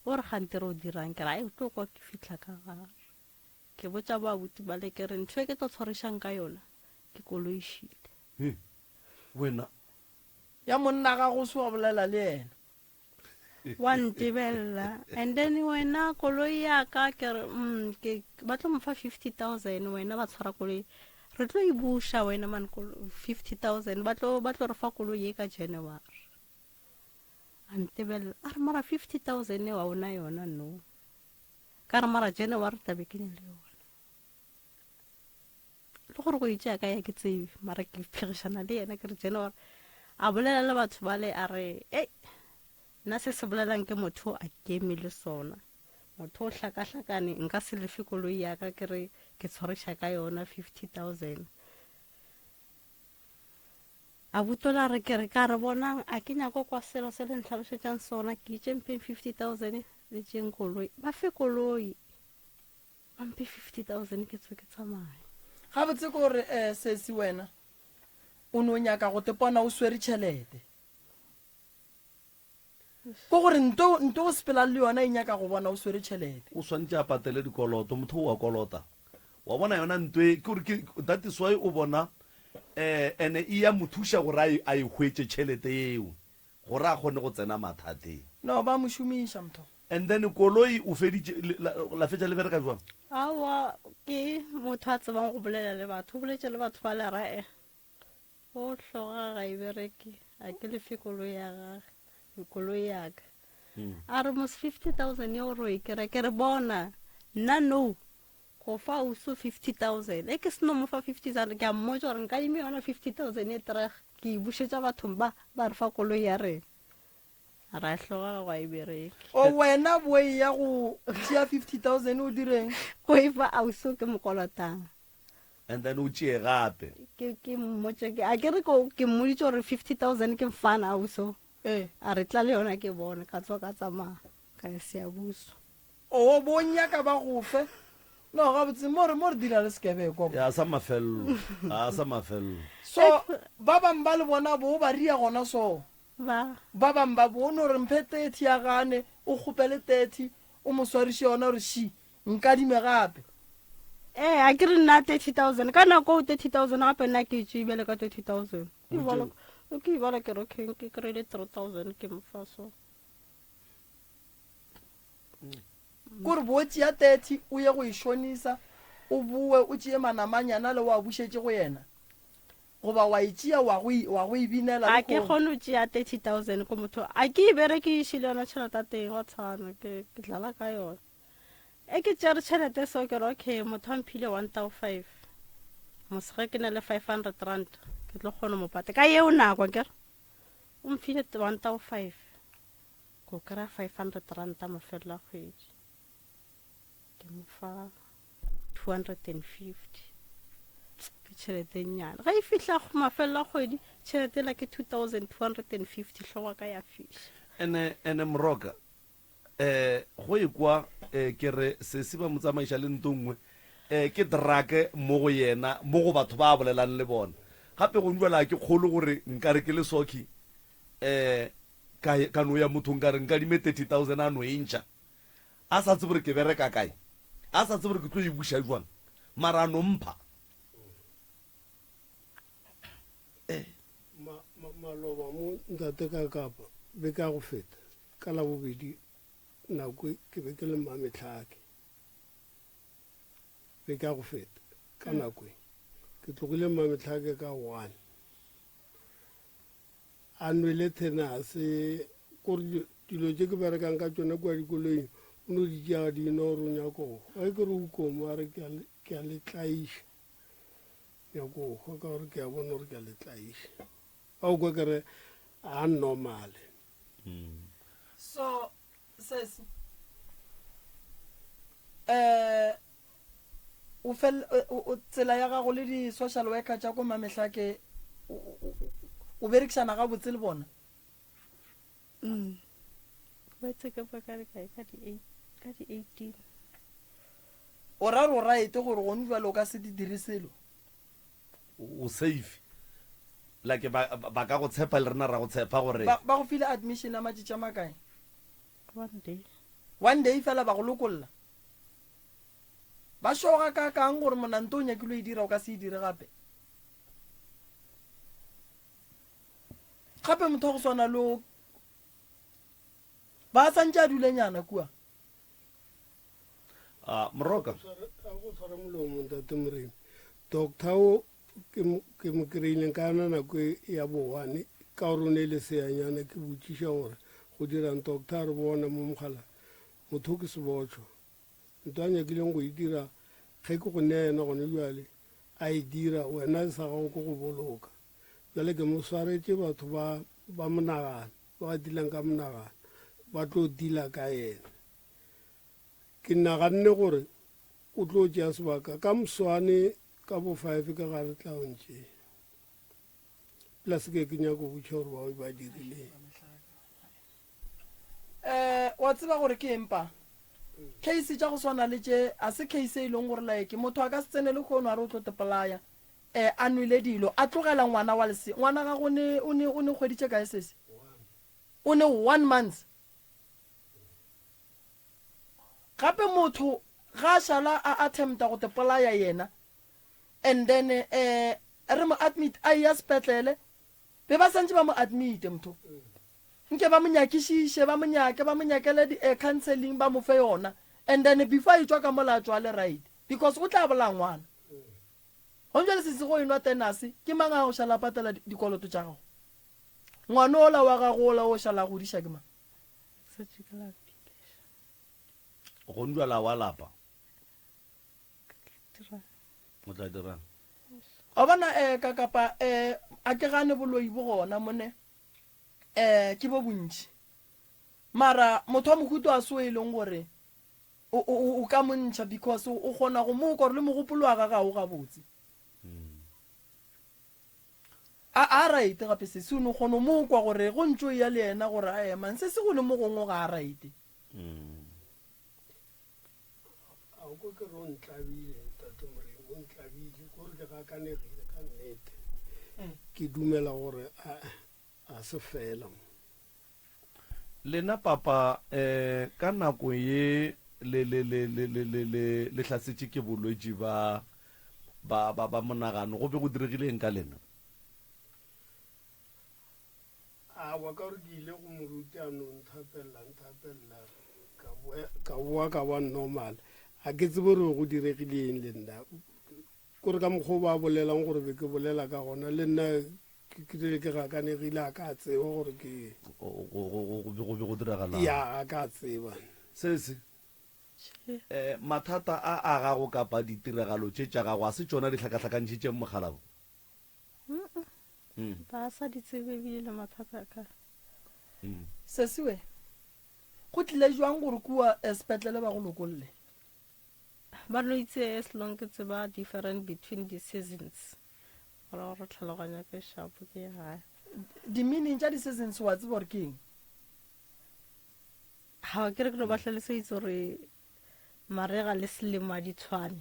o re gante re o dirang ke ra e tlo kwa ke fihla ka gare ke botša ba abuti ba le ke re ntho e ke tlo tshwarišang ka yona ke koloišile wena ya monna ga go se wa bolela le yena wa ntebella and then wena koloi ya ka ke re ba tlo mo fa 50,000 wena ba tshwara koloi re tlo e buša wena man 50,000 ba tlo re fa koloi e ka January antebella a re mara 50,000 wa ona yona no ka re mara January tabe ke ne le yona le gore go itša ka ya ke tsebe mara ke phigišana le yena ke re January a bolela le batho ba le a re nna se bolelang ke motho a keme le sona motho o hlakahlakane nka se lefe koloi ya ka ke re ke tshwariša ka yona 50,000 a butola re ke re ka re bonang a ke nyako kwa selo se le ntlhalosetsang sona ke itšempeng 50,000 le tšeng koloi ba fe koloi bampe 50,000 ke tswe ke tsamaya ga botse ko gore sesi wena o ne o nyaka go tepona o swere tšhelete ko gore nto o sepela le yona e nyaka go bona o swere tšhelete o swantse a patele dikoloto motho o a kolota wa bona yona ntwe ke gore that is why o bona ene e ya mothuša gore a e hwetse tšhelete eo gore a kgone go tsena mathateng no ba mo šomiša motho and then koloi o feditše la fetša le bereka jwang aowa ke motho a tsebang go bolela le batho o boletse le batho ba le rae o tloga ga e bereke a ke lefe koloi yaka a re mos 50,000 euro e ke re bona nna no go fa uso 50,000 e ke seno mo fa 50,000 ke a mmotsa gore nka ime yona 50,000 e treg ke e bušetša bathong ba re fa koloi ya rena ra tloga ga e bereke o wena boe ya go tšea 50,000 o direng go e fa auso ke mokolotang and then o tšee gape ke mmotse a ke re ke mmoditse gore 50,000 ke mfana auso a re tla le yona ke bone ka tswa ka tsamaya ka e sea buso o bonyaka ba go fe no ga botse mo re dira le sekebeko a sa mafelelo so ba bang ba le bona bo ba ria gona so ba bang ba bone gore mphe 30 ya gane o kgopele 30 o mo swariše yona gore shi nkadime gape a ke re nna 30,000 ka nako 30,000 gape nna ke itšeibele ka 30,000 ke ibala ke rokeng ke kry-ile 3,000 ke mfa so kore bo tšea 30 o ye go e šonisa o boe o tšee manamanyana le wa bušetse go yena goba wa e tšea wa go e binela a ke kgone o tšea 30,000 ko motho a ke e bereke išile yona tšhelete teng go tshwana ke tlala ka yona e ke tšere tšhelete seo ke re okay motho a mphile 1,500 mosege ke na le 500 rand ke tlo kgone mo pate ka yeo nakwa kere o mphile 1,500 ko kry-a 500 rand a mofelela kgwedi ke mo fa 250 ke tšhelete nyana ga e fihla mafelela kgwedi tšhelete la ke 2,250 tlhoga ka ya fihla ene moroka go e kwa ke re sesi ba mo tsamaiša le ntongwe ke drake mo go yena mo go batho ba bolelang le bona gape go njuela ke kgolo gore nkare ke le soki ka no ya motho nkare nka dime 30,000 a no e ntšha a sa tsebore ke bereka kae a sa tsebore ke tlo e buša jwang mara no mpha maloba mo ntate ka kapa be ka go feta ka la bobedi nako ke be ke le mametlhake be ka go feta ka nako ke tlogile mametlhake ka 1 a nwele tenase kore dilo tse ke berekang ka tsone kwa dikoloing o no di tšea dino gore o nyako ga ke re ukomo a re ke a letlaiša nyako go ka gore ke a bona gore ke a letlaiša a o kwa kere a normale so sesi o tsela ya gago le di-social worker tša ko mametlhake o berekisana ga botse le bona betse ke pa ka di 18 o ra re o raete gore gone jale o ka se di dire selo o safe like ba ka go tshepa le rena ra go tshepa gore ba go file admission a matšatši a makae 1 day fela ba go lokolola ba šoga ka kang gore monante o nyakile e dira o ka se e dire gape gape motho go swana le ba santse a dulenyana kua moroka a go tshwara molomo ntate moremi doctor o ke mo kry-ileng ka ana nako ya boane ka gore o ne le seanyana ke botšiša gore go dirang doctor re bona mo mogala motho ke sebotšho ntho a nyakileng go e dira ge ke go nea yena gone jale a e dira wena sa gago ke go boloka jale ke mo swaretse batho ba monagano ba dilang ka monagano ba tlo dila ka yena ke naganne gore o tlo tšea sebaka ka moswane ka bo 5 ka gare tlaontše la se ke ke nyako botšha gore ba dirileng wa tseba gore ke empa case tša go swana le tše a se case e leng gore like motho a ka se tsene le kgono a re o tlo tepolaya a nwele dilo a tlogela ngwana wa lese ngwana ga o ne kgweditše kae sese o ne 1 month gape motho ga a šala a attempta go tepolaya yena and then re mo admit a ya sepetlele be ba santse ba mo admite motho nke ba mo nyakišiše ba mo nyakele di-counseling ba mo fe yona and then before e tswa ka mola tswa le right because go tla bola ngwana go njale se se go enwa tenase ke mang a go šala patela dikoloto tša gago ngwana ola wa gago ola o šala godiša ke mang go ndwala wa lapa o tla dirang a bona ka kapa a ke gane boloi bo gona mone ke bo bontši mara motho wa mohuto a seo e leng gore o ka montšha because o kgona go mo kore le mogopolo wa gagago gabotse a right gape se se o kgona mo kwa gore go ntse ya le ena gore a man se se go le mo gongwe ga a right a o ko ke ro ntlabile tate moreng o ntlabile gore ke ga kanegile ka nnete ke dumela gore a se fela lena papa ka nako ye le hlasetše ke bolwetši ba monagano go be go diregileng ka lena wa ka gore ke ile go moruti anong nthapella ka boa ka ba normal a ke tsebe gore go diregileng le nna kore ka mokgwa ba bolelang gore be ke bolela ka gona le nna ke ga kanegile a ka tseba gore ke go diragala ya a ka tseba sese mathata a gago kapa ditiragalo tše tša gago a se tšona di hlakahlakantšhitšeng mogalabo ba sa di tsebe ebile le mathata ka sesiwe go tlile jwang gore kua sepetlele ba go lokolle ba no itse as long ke tseba different between the seasons gore re tlhaloganya ke shapo ke ga di-meaning tša di-seasons wa tseba gore ke eng ga ke re ke no ba tlhaloseditse gore marega le selemo a di tshwane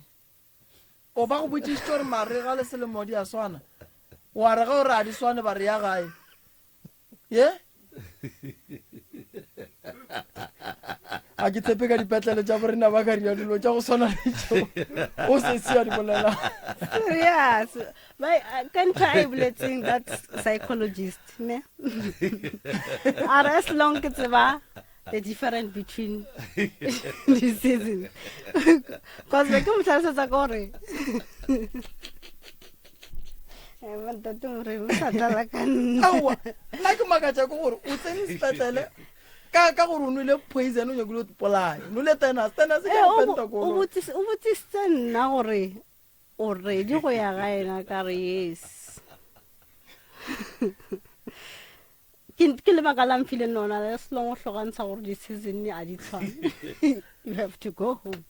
o ba go botsisitse gore marega le selemo di a swana wa re ga gore a di swane ba re ya gae ye a ke tshepe ka dipetlele tša borena ba ka ria dilo tša go swana le tšeo o se sia di bolela yes ka ntho a e boletseng that psychologist ne are as long ke tseba the difference between the seasons because be ke mo tlhalosetsa ka gore ntate more o sa tlala ka nna aowa nna ke makatša ke gore o tsene sepetlele ka gore o nwele poison o nyakile o tepolaya nwele tenas ke o botsisitse nna gore o ready go ya ga ena ka re yes ke lebaka la mfile nona le selong o hlogantsha gore di-season a di tshwane you have to go home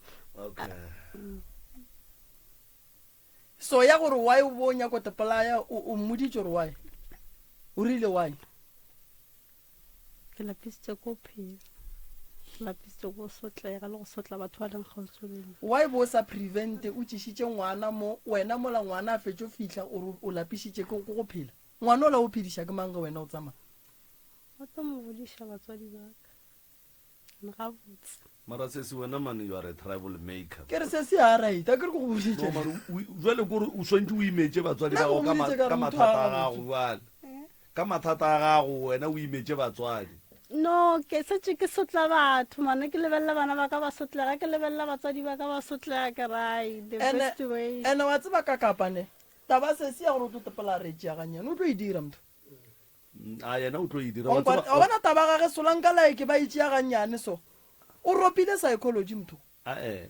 so ya gore why o bo nyako tepolaya o mmoditse gore why o rile why ke lapisitse ko phela lapisitse go sotlega le go sotla batho ba leng gautsoleng why bo sa prevente o tšhišitše ngwana mo wena mola ngwana a fetše o fitlha o lapišitše ko go phela ngwana o la o phediša ke mang ge wena o tsamaya ba tla mo bodiša batswadi baka ga botse mara sese wena man you are a tribal maker ke re se se a right a ke re go boditše jale kore o swantse o imetse batswadi gago ka mathata a gago jale ka mathata a gago wena o imetse batswadi no ke setse ke sotla batho mane ke lebelela bana ba ka ba sotlega ke lebelela batswadi ba ka ba sotlega ke rai the best way ene wa tseba ka kapane taba se se ya gore o tlo tepela re tšea ganyane o tlo e dira motho a yena o tlo e dira o bona taba gage solanka laeke ba itšea ganyane so o ropile psychology motho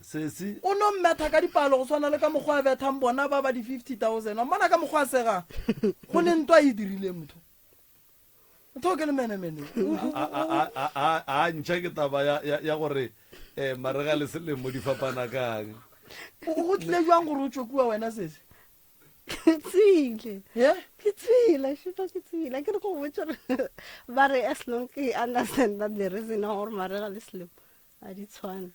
sese o no mmetha ka dipalo go swana le ka mokgwa a bethang bona ba di 50,000 wa mmona ka mokgwa a sega go ne ntwa e dirile motho motho ke le menemene a ntšha ke taba ya gore marega le selemo di fapana kang go tlile jwang gore o tswe kua wena sese ke tswile ye ke tswile shuta ke tswile ke re go botsa ba re as long ke understand that the reason or marega le slip a di tshwana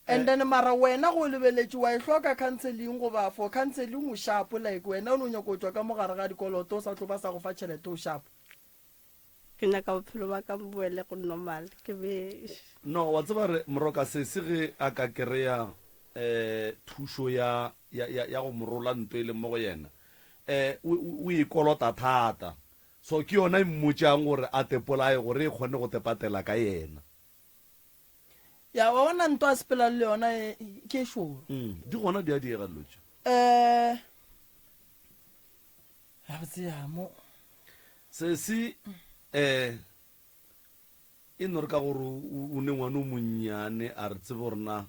and then mara wena go lebeletše wa e hloka counseling goba for counseling o sharp like wena o no nyako tswa ka mogare ga dikoloto o sa tlo ba sa go fa tšhelete o sharp ke nyaka bophelo ba ka boele go normal ke be no wa tseba re moroka se ge a ka kereya thušo ya go morola ntwe le mo go yena o ikolota thata so ke yona mmotšang gore a tepolae gore e kgone go tepatela ka yena ya wa bona ntwa sepela le yona ke šoro di gona di a diega lotse a botse ya mo se si e no re ka gore o ne ngwane o monnyane a re tsebe gorena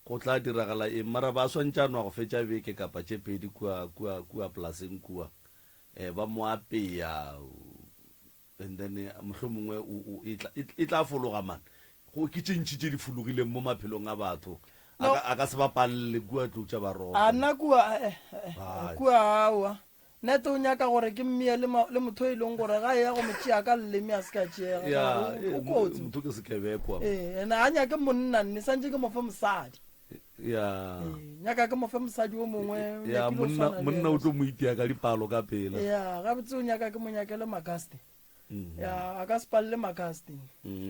go tla diragala eng mara ba swantšano a go fetša beke kapa tše pedi kua polaseng kua ba mo apeya and then mohlho mongwe e tla fologa mane go ke tše ntšhi tše di fologileng mo maphelong a batho a ka se bapalele kua tlo tša baroga a nna kua aowa nete o nyaka gore ke mmea le motho e leng gore ga e ya go motšea ka leleme a se ka tšeega motho ke sekebekwa ene a nyake monna nne santse ke mofe mosadi ya nyaka ke mofe mosadi o mongwe ya monna o tlo mo itea ka dipalo ka pela ya gabotse o nyaka ke monyakele magaste ya a ka se palele magaste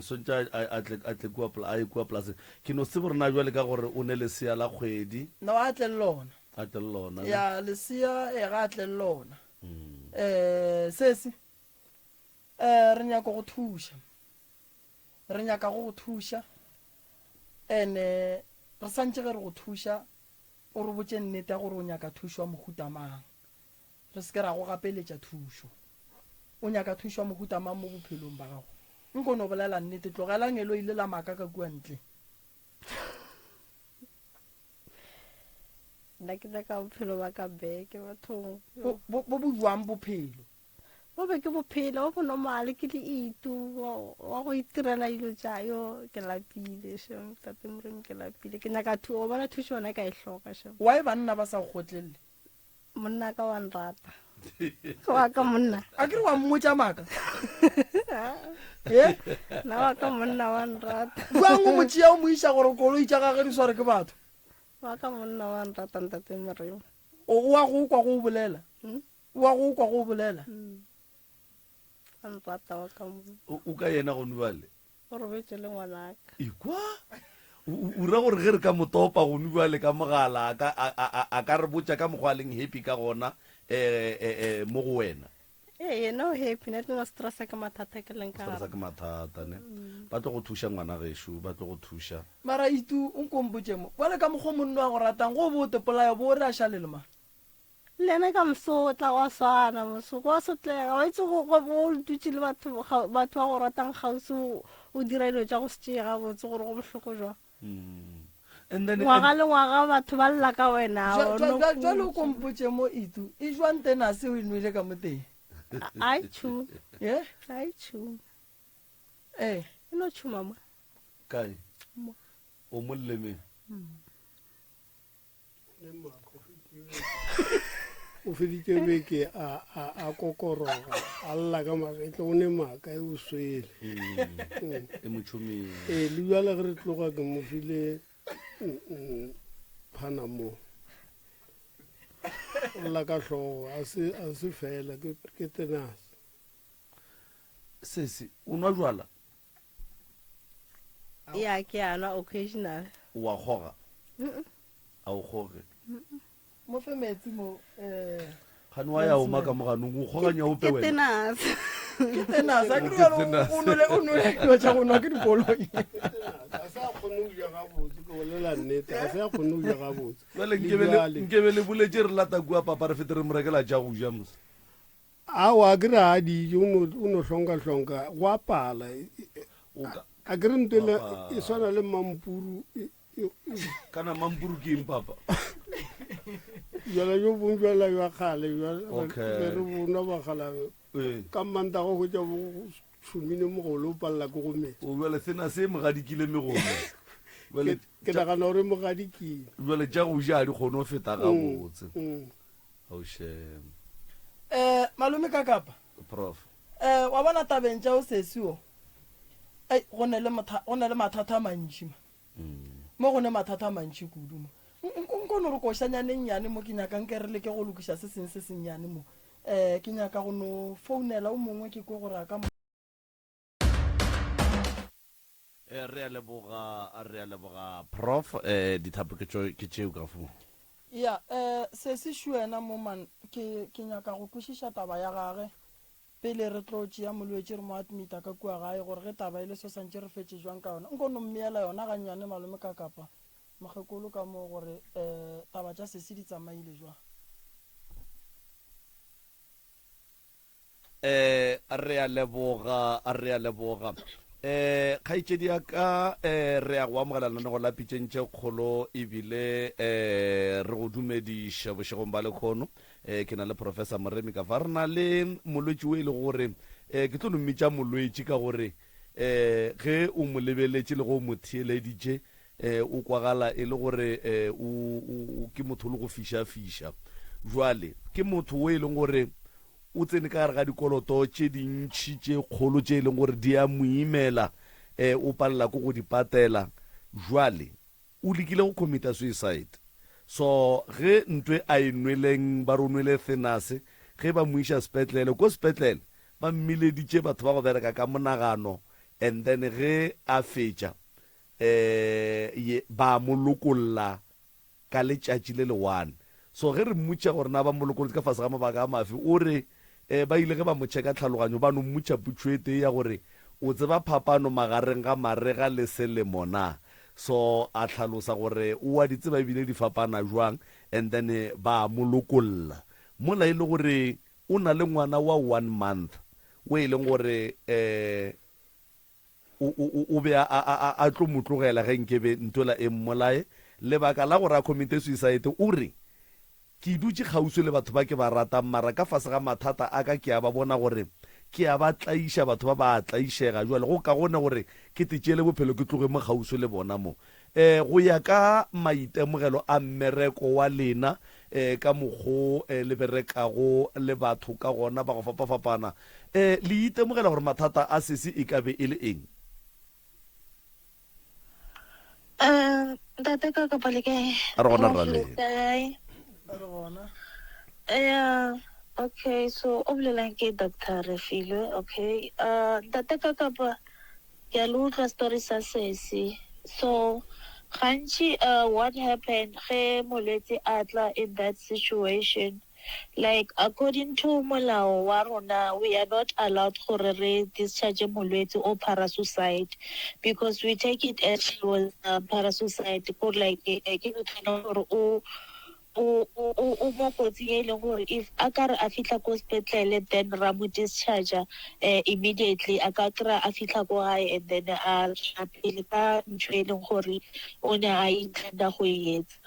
sontse a ye kua polaseng ke no se borena jwale ka gore o ne lesea la kgwedi no a tle le lona a tle le lona ya lesea ga a tle le lona sese re nyaka go thuša re nyaka go thuša ene re santse ge re go thuša o re botse nnete ya gore o nyaka thušo wa mohuta mang re se ke ra go gapeletša thušo o nyaka thušo wa mohuta mang mo bophelong ba gago nko no bolela nnete tlogelang elo ile la maaka ka kua ntle nna ke ka bophelo ba ka beke bathong bo buang bophelo bo be ke bophelo bo normal ke di itu wa go itirela dilo tša yo ke lapile sho tate moreng ke lapile ke nyaka o bona thušo yona ka e hloka sho wa e banna ba sa go gotlelele monna ka wa nrata wa ka monna a ke re wa mmotša maaka na wa ka monna wa nrata buang o motšea o mo iša gore koloi tša gage di sware ke batho wa ka monna wa nrata ntate moreng wa go kwa go bolela wa go kwa go bolela nrata wa ka monna o ka yena go nubale o robetse le ngwanaka ikwa o ra gore ge re ka motopa go nubale ka mogala a ka re botša ka mokgwa leng happy ka gona mo go wena yena o happy ne tlo stressa ka mathata ke leng ka stressa ka mathata ne ba tlo go thuša ngwana gešo ba tlo go thuša mara itu o nkompotše mo bale ka mokgwa monna wa go ratang go bote polaya bo re a šalele ma le ene ka mosotla wa swana mosoko wa sotlega wa itse go dutse le batho ba go ratang gausi o dira dilo tša go se tšee gabotse gore go bohloko jwa ngwaga le ngwaga batho ba lela ka wena jale o kompotše mo itu e jwang tena se o enwele ka mo teng a chu a chu e no chu mama kae o mo llemeng o feditše beke a kokoroga a lla ka magetlo o ne maaka e o swele e motšhomeng le bjale ge re tloga ke mo file phana mo o lla ka hlogo a se fela ke tenase sese o nwa jwala ya ke ana occasional wa kgoga a o kgoge mo fe metsi mo gane wa ya oma ka moganong o kgoganya ope wena ke tenasa ke o nole dilo tša go nwa ke dikoloi a sa kgone o ja gabotse ke bolela nnete a sa kgone o ja gabotse jale nkebe le boletše re lata kua papa re fete re morekela ja go ja mose awa ke re a dijo o no hlonka go apala a ke re ntele e swana le mampuru kana mampuru ke eng papa jala yo bong jala yo kgale re bona ba kgala ka mantago go tša bo šomine mogolo o palela ke go metsi o jale sena se mogadikile megolo ke nagana gore mogadikile jale tša go ja di kgone go feta gabotse malome ka kapa prof wa bona tabeng tša o sesio go ne le mathata a mantši mo go ne mathata a mantši kudu mo nkone re košanyaneng nyane mo ke nyakang ke re le ke go lokiša se seng se sennyane mo ke nyaka go no founela o mongwe ke ko gore a ka re a leboga prof dithapo ke tšeo ka fo ya se se šuena mo man ke nyaka go kwešiša taba ya gage pele re tlo tšea molwetši re mo admita ka kua gae gore ge taba e le so santše re fetse jwang ka yona nko no mmeela yona gannyane malome ka kapa mokgekolo ka mo gore taba tša sese di tsamaile jwang re a leboga kgaitsedi ya ka re ya go amogela lenaneo la pitšentše kgolo ebile re go dumediša bošegong ba lekgono ke na le professor Moremi ka fa re na le molwetši o e le gore ke tlo nommitša molwetši ka gore ge o mo lebeletše le go mo theeleditše o kwagala e le gore ke motho le go fiša jwale ke motho o e leng gore o tsene ka gare ga dikoloto tše dintšhi tše kgolo tše e leng gore di a mo imela o palela ko go di patela jwale o lekile go commita suicide so ge ntwe a enweleng ba re o nwele thenase ge ba mo iša sepetlele ko sepetlele ba mmileditše batho ba go bereka ka monagano and then ge a fetša ba mo lokolola ka letšatši le le-1 so ge re mmutša gore na ba mo lokolotse ka fase ga mabaka a mafe o re ba ile ge ba mo tšheka tlhaloganyo ba no mmutša putšoete ya gore o tseba phapano magareng ga marega le selemo na so a tlhalosa gore o a di tseba ebile di fapana jwang and then ba mo lokolola mola e le gore o na le ngwana wa 1 month o e leng gore o be a tlo motlogela ge nkebe ntola e mmolae lebaka la gore a commite suicide o re ke dutse kgauswi le batho ba ke ba ratang mara ka fase ga mathata a ka ke a ba bona gore ke a ba tlaiša batho ba ba tlaišega jwale go ka gone gore ke tetšele bophelo ke tloge mo kgauswi le bona mo go ya ka maitemogelo a mmereko wa lena ka mokgo le berekago le batho ka gona ba go fapafapana le itemogela gore mathata a sese e ka be e le eng Ntate ka kapa le kae? a re gona rale Yeah, okay, so oblelang ke Dr. Refilwe, okay. Ntate ka kapa ke a le utlwa story sa sesi. So gantši what happened ge molwetse a tla in that situation, like according to molao wa rona we are not allowed gore re discharge molwetse o parasuicide because we take it as she was parasuicide go like ke gore o mo kotsi e leng gore if a ka re a fitlha ko sepetlele then ra mo discharge immediately a ka kry-a a fitlha ko gae and then a pele ka ntho e leng gore o ne a intenda go e etsa.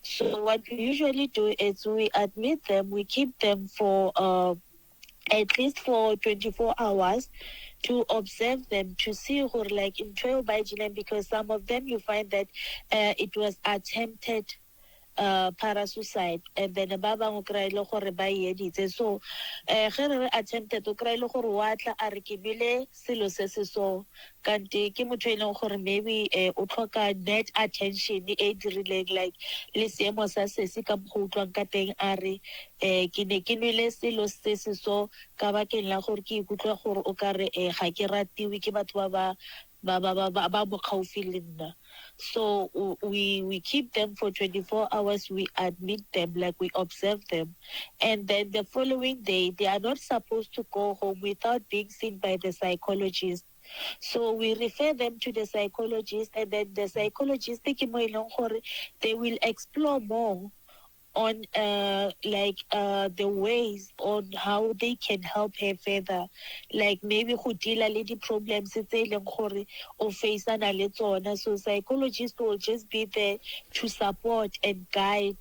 So what we usually do is we admit them, we keep them for at least for 24 hours to observe them, to see who like in trail by because some of them you find that it was attempted parasuicide and then ba bang o kry ile gore ba editse so ge re attempted o kry ile gore wa tla a re ke bile selo se se so kante ke motho e leng gore maybe o tlhoka net attention e dirileng like le seemo sa sese ka go utlwang ka teng a re ke ne ke nwele selo se se so ka bakeng la gore ke ikutlwa gore o ka re ga ke ratiwe ke batho ba mo gaufi le nna. So we keep them for 24 hours, we admit them, like we observe them. And then the following day, they are not supposed to go home without being seen by the psychologist. So we refer them to the psychologist, and then the psychologist, they will explore more on the ways on how they can help her further, like maybe who deal with the problems or face and so psychologists will just be there to support and guide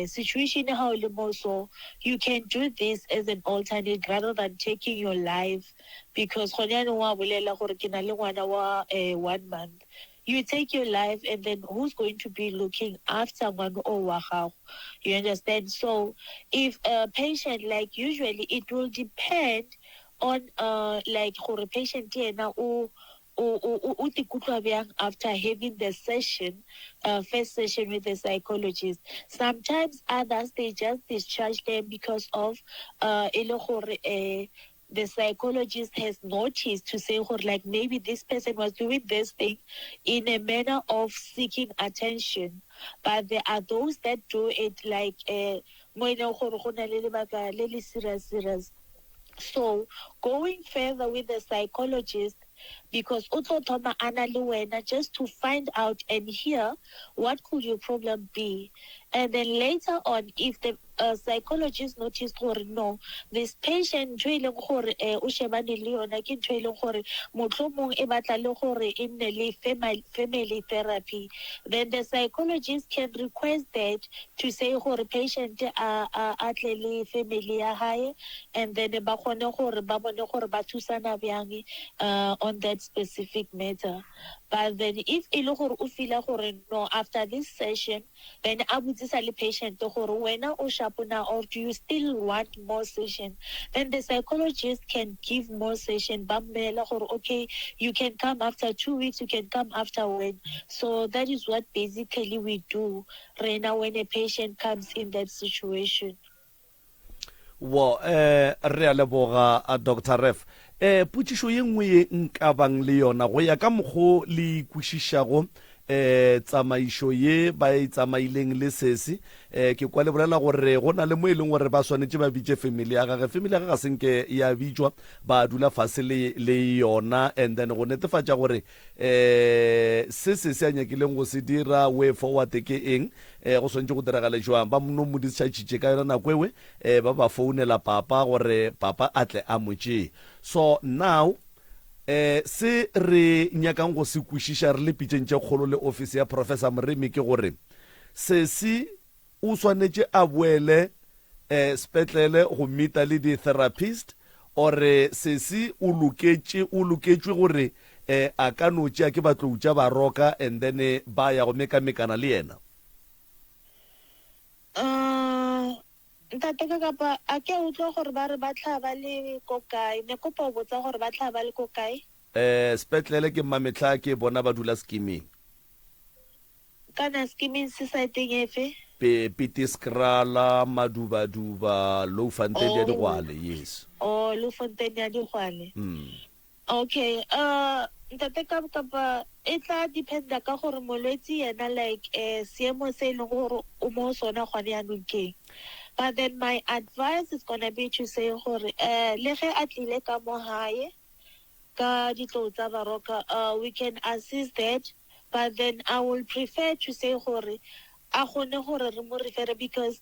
situation how so you can do this as an alternate rather than taking your life because 1 month you take your life, and then who's going to be looking after one or how? You understand? So if a patient, like usually it will depend on like for a patient here now after having the session, first session with the psychologist. Sometimes others, they just discharge them because of the psychologist has noticed to say, like, maybe this person was doing this thing in a manner of seeking attention. But there are those that do it like serious. So going further with the psychologist, because just to find out and hear what could your problem be, and then later on, if the psychologist noticed no, this patient family therapy, then the psychologist can request that to say patient family high, and then on that specific matter. But then if you feel no, after this session, then I would just tell the patient or do you still want more session? Then the psychologist can give more session. Okay, you can come after 2 weeks, you can come after when. So that is what basically we do right now when a patient comes in that situation. Well, re a leboga Dr. Ref. Putshišo ye nngwe ye nkabang le yona go ya ka mokgo le kwešišago tsamaišo ye ba e tsamaileng le sesi ke kwa le bolela gore go na le mo e leng gore ba swanetse ba bitse family ya gage ga senke ya bitswa ba dula fase le yona, and then go netefatša gore se a nyakileng go se dira way forward ke eng go swantse go diragale jwang. Ba no mo ditšhatšitše ka yona nako ewe ba founela papa gore papa a tle a motšee. So now se re nyakang go se kwešiša re le pitšentše kgolo le office ya Professor Moremi ke gore sesi o swanetše a boele spetlele go meeta le di-therapist, ore sesi o loketšwe gore a ka no tšea ke batlo tša ba roka and then ba ya go mekamekana le yena. Ntate Kakapa, a ke utlwa gore ba re ba tlhaba le ko kae? Ne kopa o botsa gore ba tlhaba le ko kae? Spetlele ke mametla ke bona ba dula skimming. Kana skimming society efe? Pitiskrala, Maduba, Lofontaine ya Digwale, yes. Oh, Lofontaine ya Digwale. Okay, ntate Kakapa, e tla dependa ka gore molwetsi yena like seemo se leng gore o mo sona gone yanong keng. But then my advice is going to be to say, le ge a tlile ka mo hae, ka ditlo tsa baroka, we can assist that. But then I will prefer to say, a gone gore re mo refer, because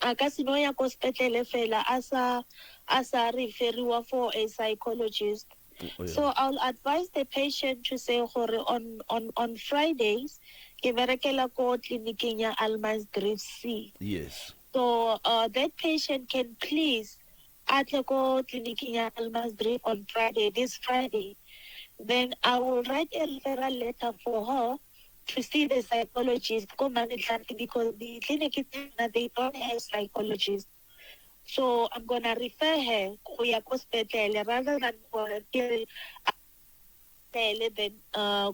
a ka seno ya ko spetlele fela a sa referiwa for a psychologist. Oh, yeah. So I'll advise the patient to say, on Fridays, ke berekela ko tleliniking ya Almansdrift C. Yes. So that patient can please go clinic in Almansdrift on this Friday. Then I will write a referral letter for her to see the psychologist, because the clinic they don't have psychologists. So I'm gonna refer her to hospital rather than volunteer. Then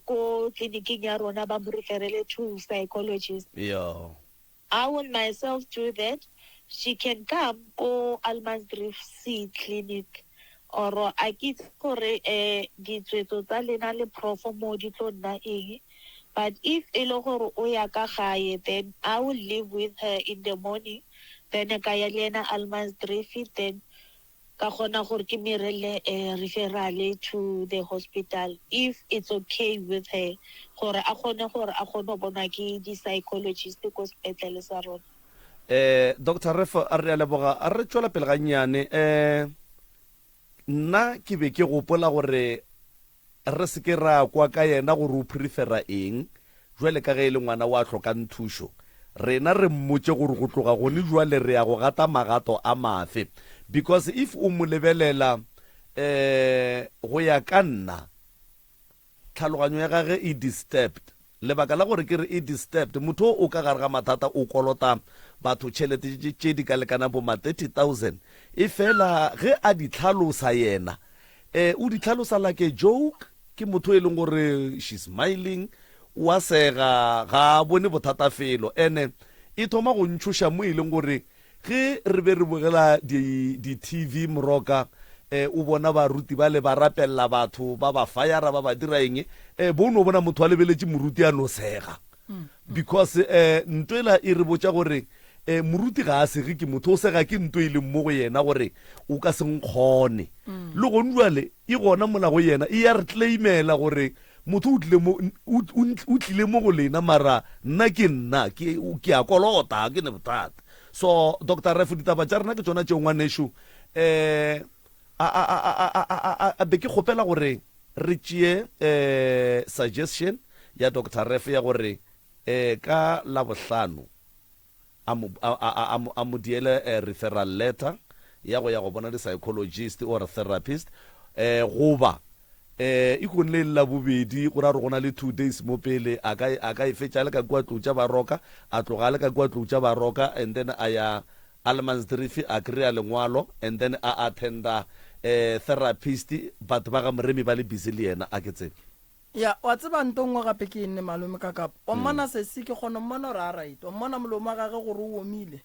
go clinic in Rona referral to psychologist. Yeah. I will myself do that. She can come go Almansdrift C clinic, or I get for the profo mo. But if elogoro oyaka haye, then I will live with her in the morning. Then a kayalena Almansdrift, then kahona horkimirele referral to the hospital if it's okay with her. Hore akhono bonaki di psychologist ko spetlele sa rona. Dr. Ref a re leboga a re tšwela pele gannyane nna ke be ke gopola gore re se ke ra kwa ka yena gore o prefera eng jwale ka ge e le ngwana wa tlhokang thušo rena re mmotse gore go tloga gone jwale re ya go gata magato a mafe, because if o mo lebelela go ya ka nna tlhaloganyo ya gage e disturbed lebaka la gore ke re e disturbed motho o ka gare ga mathata o kolota batho tšhelete tše di ka lekana bo ma 30,000 e fela ge a di tlhalosa yena o di tlhalosa like a joke ke motho e leng gore she's smiling wa sega ga bone bothata felo ene e thoma go ntšhoša mo e leng gore ge re be re bogela di-TV moroka o bona baruti ba le ba rapella batho ba ba fayara ba ba dira eng bo no bona motho a lebeletše moruti a no sega because ntwela e re botša gore moruti ga a sege ke motho o sega ke ntwe e leng mo go yena gore o ka se nkgone le gone jale e gona mola go yena e ya re claimela gore motho o tlile mo go lena mara nna ke a kolota ke ne bothata so Dr. Ref ditaba tša rena ke tsona tšeo ngwanesho a be ke kgopela gore re tšee suggestion ya Dr. Ref ya gore ka la bohlano a mo diele referral letter ya go bona di-psychologist or therapist goba e konle la bobedi go ra re gona le 2 days mo pele a ka e fetša le ka kwa tlotša baroka a tloga le ka kwa tlotša baroka and then a ya Almansdrift a kry-a lengwalo and then a attenda therapist batho ba ga moremi ba le busy le yena a ke tsebe ya wa tseba ntongwe gape ke enne malome ka kapa o mmona sesi ke kgona mmona gore a right o mmona molomo gage gore o omile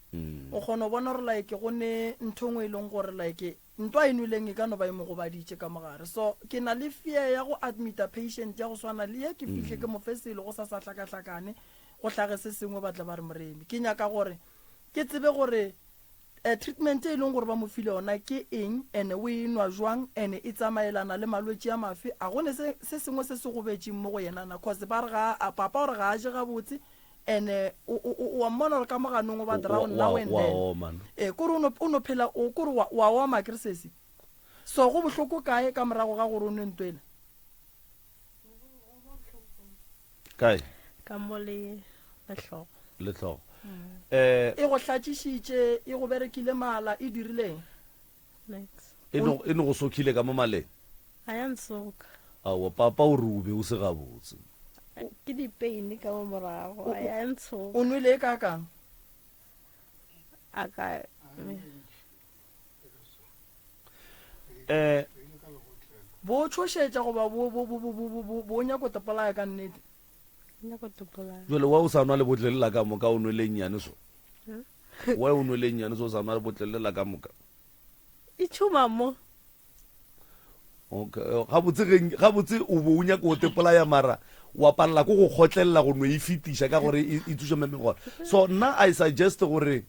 o kgona bona gore like go ne nthongwe e leng gore like ntwa inuleng e ka no ba imo go baditše ka mogare so ke na le fear ya go admita patient ya go swana le ye ke fihle ke mofesele go sa tlhakatlhakane go tlhage se sengwe ba tla ba re moremi ke nyaka gore ke tsebe gore treatment e leng gore ba mo file ona ke eng ene o e nwa jwang ene e tsamaelana le malwetse ya mafe a gone se sengwe se se go betšeng mo go yenana cause ba re ga papa gore ga a je gabotse ene o mmona gore ka moganong o ba drown now and then kore o no phela o kore wa oma kere sesi so go bohloko kae ka morago ga gore o ne ntwela kae ka mo le tlhogo e go tlatšišitše e go berekile mala e dirileng e ne go sokhile ka mo maleng a ya nsoka awa papa o re o be o se gabotse ke dipeine ka mo morago a ya nsoka o nwele e ka kang a ka bo tshošetša goba bo nyako topolaya ka nnete jole wa o sa nwa le botlele la ka moka o nwele nnyane so wa o nwele nnyane so o sa nwa le botlele la ka moka e tšhuma mo gabotse o bo o nyaka o tepolaya mara wa palela ko go kgotlelela go no e fetiša ka gore e thuša memegora so nna I suggest gore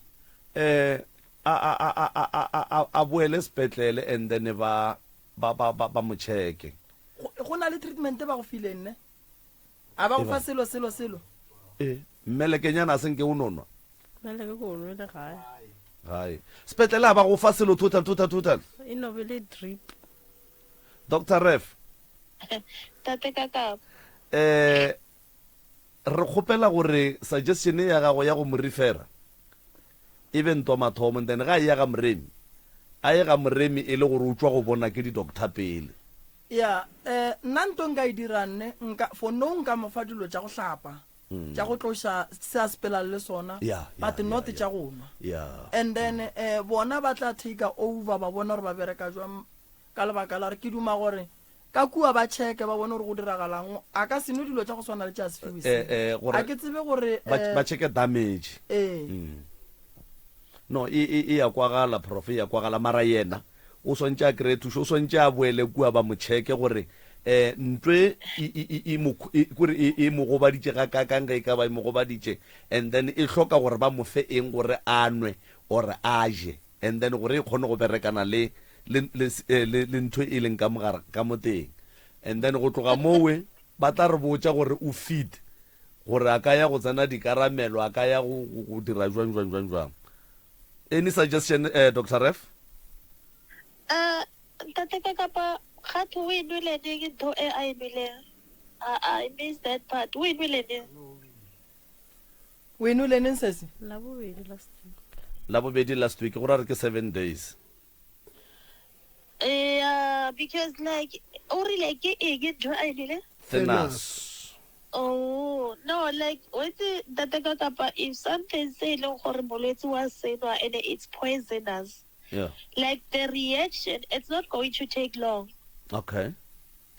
a boele sepetlele and then ba mo checke go na le treatment ba go fileng ne a ba go fa selo mmelekenyana a senke o nonwa meleke ko nwele gae hai sepetlele a ba go fa selo total e nobele drip Dr. Ref tate kakapa re kgopela gore suggestion ya gago ya go mo refera even to mathomo then ga ya ga moremi a ye ga moremi e le gore o tswa go bona ke di-doctor pele ya nna nto nka e diranne for no nka mofa dilo tša go hlapa tša go tloša se a sepela le sona but not tša go nwa and then bona ba tla take over ba bona gore ba bereka jwang ka lebaka la re ke duma gore ka kua ba cheke ba bone gore go diragalang a ka seno dilo tša go swana le tša sefewise a ke tsebe gore ba cheke damage no e ya kwagala prof e ya kwagala mara yena o swantse a kry-e thuso o swantse a boele kua ba mo cheke gore ntwe e mo gobaditše ga kakang ga e ka ba e mo gobaditše and then e hloka gore ba mo fe eng gore a nwe or a je and then gore e kgone go berekana le ntho e leng ka mogare ka mo teng and then go tloga mowe ba tla re botša gore o feed gore a ka ya go tsena dikaramelo a ka ya go dira jwang any suggestion Dr. Ref tate kakapa ga to o e nwele ke ntho e a e nweleng I miss that part o e nwele neng o e nwele neng sesi la bobedi last week go ra re ke 7 days because like o rile ke eng ntho a e nwele thinus. Oh, no, like, with the if something say, no, was and it's poisonous, Yeah. like the reaction, it's not going to take long. Okay.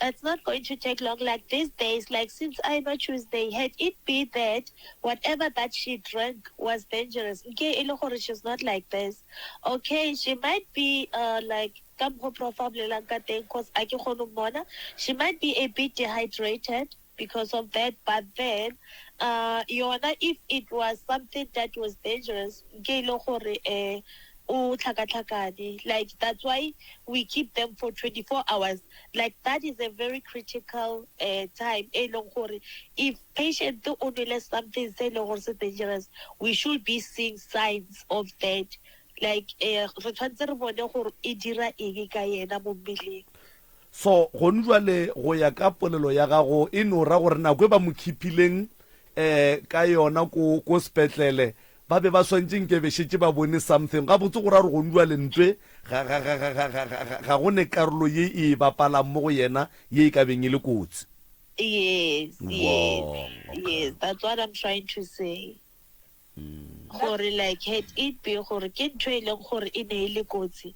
It's not going to take long. Like these days, like since Iba Tuesday, had it be that whatever that she drank was dangerous. Okay, she's not like this. Okay, she might be like because she might be a bit dehydrated because of that, but then if it was something that was dangerous, like that's why we keep them for 24 hours. Like that is a very critical time. If patient do only something dangerous, we should be seeing signs of that. Like so go njwale go ya ka polelo ya gago e no ra gore nako e ba mo khipileng ka yona ko sepetlele ba be ba swantšeng ke be shetse ba bone something ga botse go ra re go njwale ntwe ga go ne karolo ye e bapalang mo go yena ye e ka beng e le kotsi. Yes, Wow, yes, that's what I'm trying to say. Gore like had it be gore ke ntho e leng gore e ne le kotsi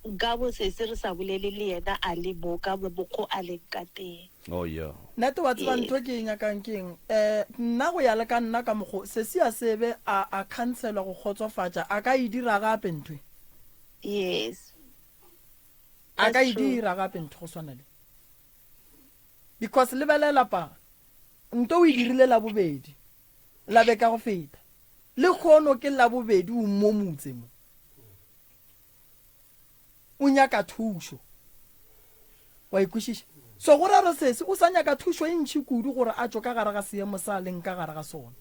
nka bo se re sa bolele le yena a le mo ka boko a leng ka teng. Oh yeah. nete wa tseba ntho ke nyakang keng nna go ya le ka nna ka mogo se se ya sebe a cancela go khotsofatsa a ka e dira gape ntwe. Yes, a ka e that's true. dira gape ntwe go swana le because le belela pa nto o e dirile la bobedi la be ka go feta le khono ke la bobedi o mo motse mo o nyaka thuso wa ikushisha so go raro sese o sa nyaka thuso e ntši kudu gore a tswa ka gare ga seemo sa leng ka gare ga sona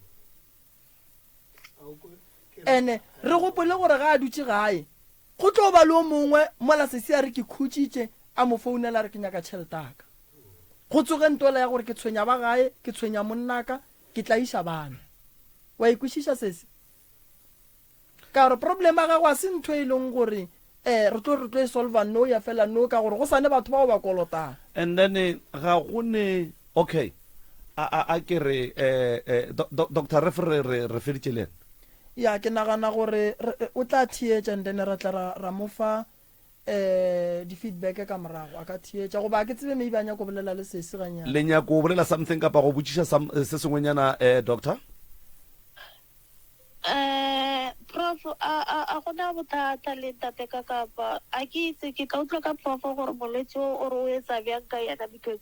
ene re gopole gore ga a dutse gae go tlo ba le o mongwe mola sese a re ke khutšitše a mo founela re ke nyaka tšheletaka go tsoge ntola ya gore ke tshwenya ba gae ke tshwenya monnaka ke tla iša bana wa ikushisha sese ka gore problema ga go a se ntho e leng gore re tlo e solva no ya fela no ka gore go sane batho ba ba kolotang. And then ga go ne okay a ke re Dr. re feditše le ya ke nagana gore o tla thietša and then ra tla ra mofa di-feedback ka morago a ka thietša goba a ke tsebe maybe a nyako bolela le sese ganyana le nyako bolela something kapa go botšiša se sengwenyana doctor. Prof, a gona bothata le ntate ka kapa a ke itse ke ka utlwa ka prof gore molwetse o re o etsa bjang ka yana because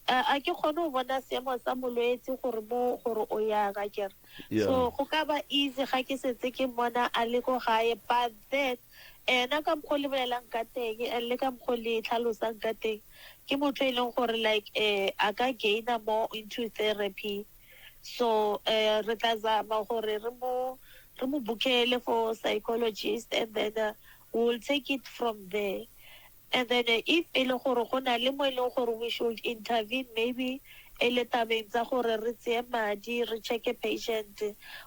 a ke kgone go bona seemo sa molwetse gore mo gore o ya ka kere so go ka ba easy ga ke setse ke bona a le go gae but that ena ka mkgo le bolelang ka teng le ka mkgo le tlhalosang ka teng ke motho e leng gore like a ka gaina more into therapy so re tla zama gore re mo bookele for psychologist and then we'll take it from there and then if e le gore go na le mo e leng gore we should intervene maybe e le tabeng tsa gore re tseye madi re check a patient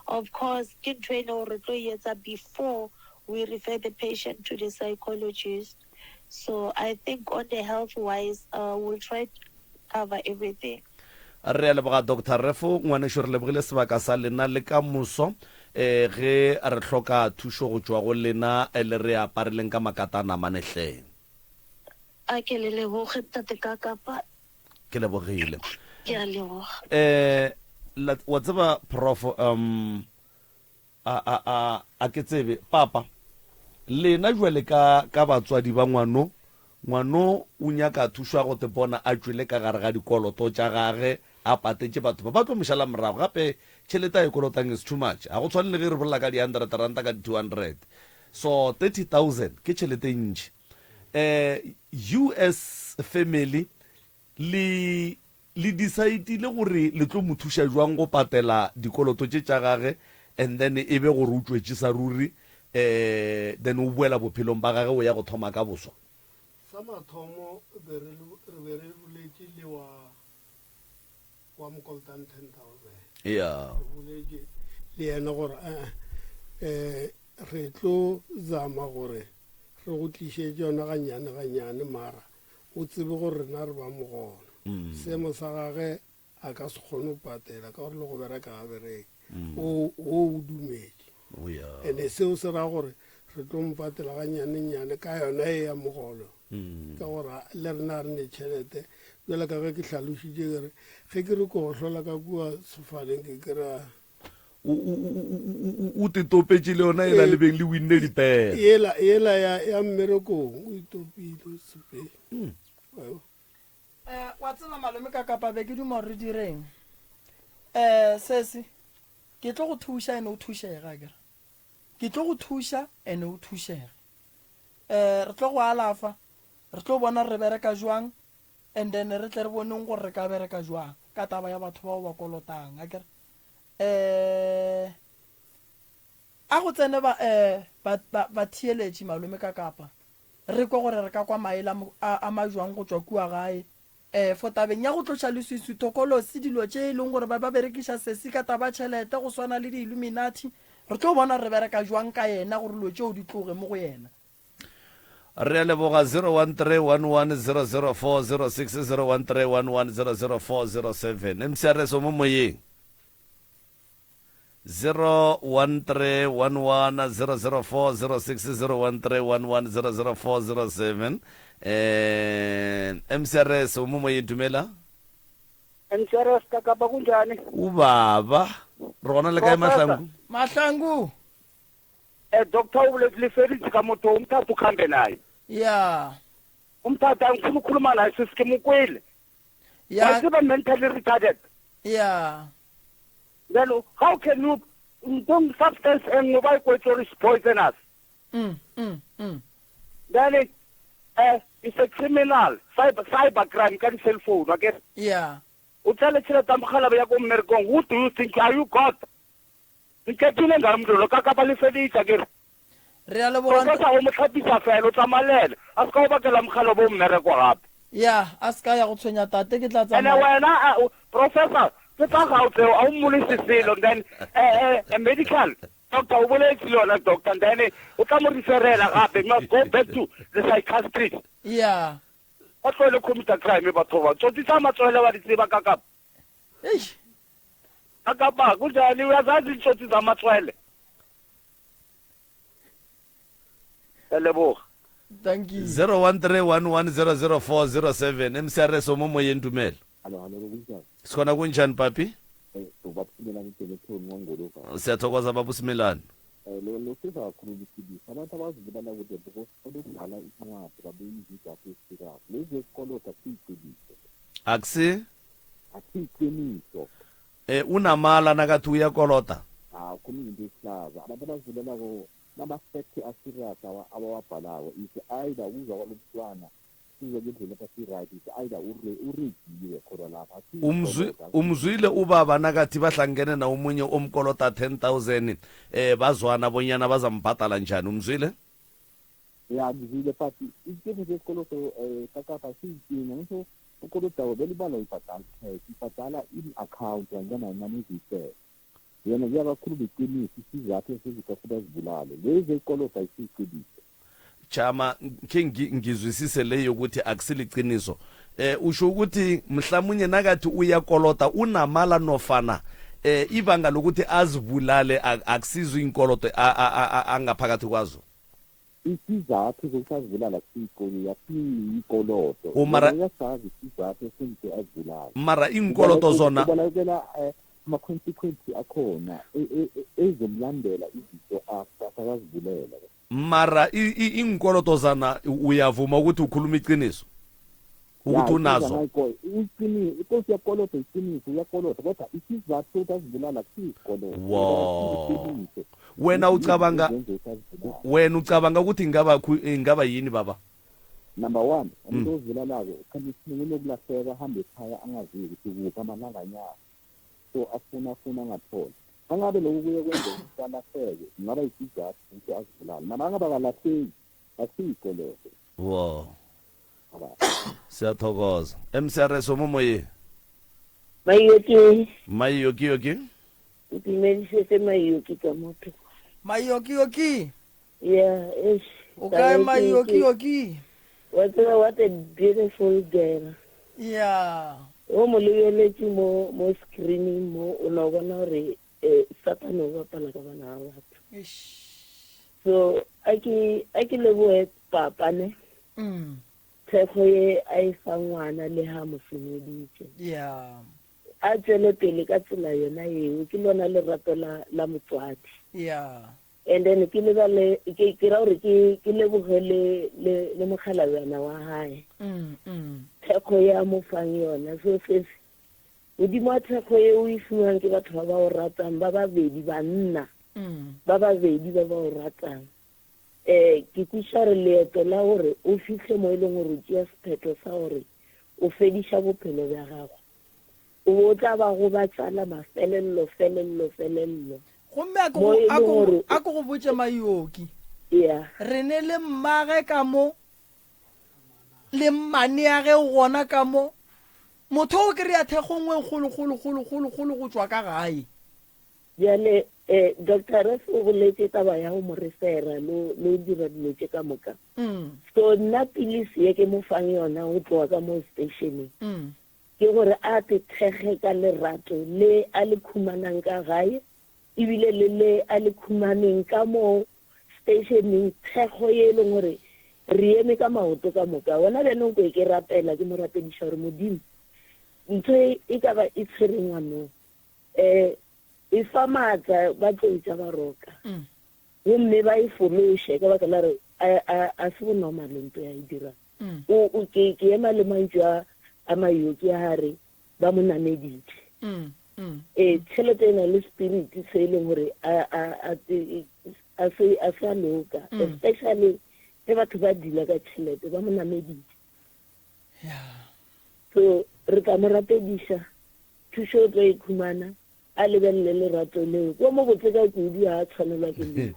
of course ke ntho e leng re tlo etsa before we refer the patient to the psychologist so I think on the health wise we'll try to cover everything. re a leboga Dr. Refo ngwaneso re lebogile sebaka sa lena le ka moso ge re hloka thuso go tswa go lena le re apareleng ka makatana manehleng a ke le leboge tate ka kapa ke lebogile ke a leboga wa tseba prof a ke tsebe papa lena jwale ka batswadi ba ngwano o nyaka thuso go te bona a tswele ka gare ga dikoloto tša gage a patetše batho ba tlo mošala morago gape tšhelete a e kolotang is too much a go tshwane le ge re bolela ka di-100 ranta ka di-200 so 30,000 ke tšhelete ntši US family le decidile gore le tlo mo thuša jwang go patela dikoloto tše tša gage and then e be gore o tswetše sa ruri then o boela bophelong ba gage o ya go thoma ka boswa sa mathomo re be re boletse le wa mokoltang 10,000 yeah boletse le yena gore re tlo zama gore re go tlišetse yona ganyane mara o tsebe gore rena re ba mogona seemo sa gage a ka se kgone go patela ka gore le go bereka ga bereke o dumedi and-e seo se raya gore re tlo mpatela ga nnyane ka yona e ya mogolo ka gore le rena re ne tšhelete jale ka ge ke tlhalošitše kere ge ke re ko go hlola ka kua sefaneng ke kry-a o titopetse le yona e na le beng le winne dipela yela ya mmerekong o itopile sepeng wa tsena malome ka kapa be ke duma re direng sese ke tlo go thuša ene o thušega kere ke tlo go thuša ene o thušega re tlo go alafa re tlo bona re bereka jwang and then re tle re boneng gore re ka bereka jwang ka taba ya batho bao ba kolotang a kere a go tsene ba thieletše malome ka kapa re kwa gore re ka kwa maele a majwang go tswa kua gae for tabeng ya go tloša leswiswi tokolosi dilo tše e leng gore ba berekiša sesi ka taba tšhelete go swana le di-illuminati re tlo bona re bereka jwang ka yena gore lo tšeo di tloge mo go yena re a leboga 01311004060 01311004007 mcrs o mo moyeng 01311004060 mcrs o mo moyeng dumela mcrs ka kapa kunjani ubaba rona le kae mahlangu Dr. Ulefelisi ka motho umthatha ukhambe naye yeah umthatha ngifuna ukukhuluma naye sisikimukwile yeah siba mentally retarded yeah then how can you don't substance and mobile control is poisonous then it's a criminal cyber crime ka cell phone okay yeah utsale tšhelete mogala ya ko mmerekong who do you think are you God nketile ngamndolo ka kapa lefelisa ke re a leboga ka go motlhapisa fela o tsamalele a se ka go bakela mogala bo mmereko gape yeah a se ka ya go tshwenya tate ke tla ene tsamaya wena professor ke tsa ga o tseo a o mmolese selo then a medical doctor o boletse lona doctor then o tla mo referela gape must go back to the psychiatrist yeah o tlole computer crime batho ba tsotsisa matswele wa ditseba ka kapa akaba kunjani uyazazi inshothi zamatswele elebo thank you 01311004007 mcrs o mo moyeng dumela sikhona kunjani papi siyathokoza baba usimelane lo siza kakhulu ukufundisa abantu abazibulala ukuthi ukudlala incwadi babeyizizathu esifikayo lezi ezikolota siyiqiniso akusiyiqiniso unamala nakathi uyakolota khona into esihlaza abantu abazibulelako nama-fact asirious abawabhalayo is either uzwa kwalomntwana sizwe ngendlela epasi-right is either urejiwe khona lapha umzwile ubaba nakathi bahlangene na omunye omkolota 10,000 bazwana bonyana bazambhadala njani umzwile ya ngizwile but isikhetho sesikoloto kakapha siyinkinga ngisho ukolotako belibala ibhadala cash ibhadala in-account angananyani eziyisele yena kuyakakhulu beqiniso isizathu esezikafuna zibulale lezi ekolota isiyiqiniso chama khe ngizwisise leyo ukuthi akusiliqiniso usho ukuthi mhlamunye nakathi uyakolota unamala nofana ibanga lokuthi azibulale akusizwe inkoloto angaphakathi kwazo isizathu sokuzibulala siyikolo yasiyikoloto uyasazi isizathu esenze azibulale mara inkoloto zona ama-consequence akhona ezomlandela izinto akazibulela mara inkoloto zana uyavuma ukuthi ukhuluma iqiniso ukuthi unazo inkosi yakolota iqiniso uyakolota kodwa isizathu sokuthi azibulala kuyisikoloto wena ucabanga ukuthi ingaba yini baba number one umuntu ozibulalako ukanisiningunokulahleka ahambe ekhaya angazivi ukuthi kuphi amalanganyana so afuna angathola angabe lokhu kuye kwenza ukuthi alahleke kungaba isizathu ukuthi azibulale nama angaba kalahleki asiyikoloto siyathokoza mcrs omomoye mayoki utimedisese mayoki ka moto mayoki yeah okay mayoki what a beautiful girl ya o mo lebeletse mo screening mo o no bona gore Satan o bapala ka bana ba batho. So a ke leboe papane thekgo ye a e fa ngwana le ha mo senyeditse a tswele pele ka tsela yona eo ke lona lerato la motswadi and then ke lebale ke ra gore ke lebogele le mogalawana wa hae thekgo ya mo fang yona so se modimo wa thekgo ye o ifiwang ke batho ba ba o ratang ba babedi banna ba babedi ba ba o ratang ke kuša re leeto la gore o fitlhe mo e leng gore o tšea sephetho sa gore o fediša bophelo bja gago o tla ba go ba tsala mafelello gomme a ko go botse Mayoki re ne le mmage ka mo le mmane ya ge gona ka mo motho o kry-a thekgongwe kgolo go tswa ka gae bjale Dr. Ref o boletse taba ya go mo refera lo dira dilo tse ka moka so nna pilisi ye ke mo fang yona go tloa ka mo stationeng ke gore a te thege ka lerato le a le khumanang ka gae ebile le a le khumaneng ka mo stationeng thego ye leng gore re eme ka maoto ka moka wona bjanong ko ke rapela ke mo rapediša gore modimo ntho e ka ba e tshwere ngwanong e fa maatla ba tloitsa ba roka gomme ba e fološe ka baka la re a se bonomale nto ya e dirang ke ema le mantšu a Mayoki a gare ba mo nameditše tšhelete e na le spirit se e leng gore a se a loka especially ge batho ba dila ka tšhelete ba mo nameditše so re ka mo rapediša thušo o tlo e khumana a lebelele lerato leo ko mo botse ka kudu a tshwanelwa ke mme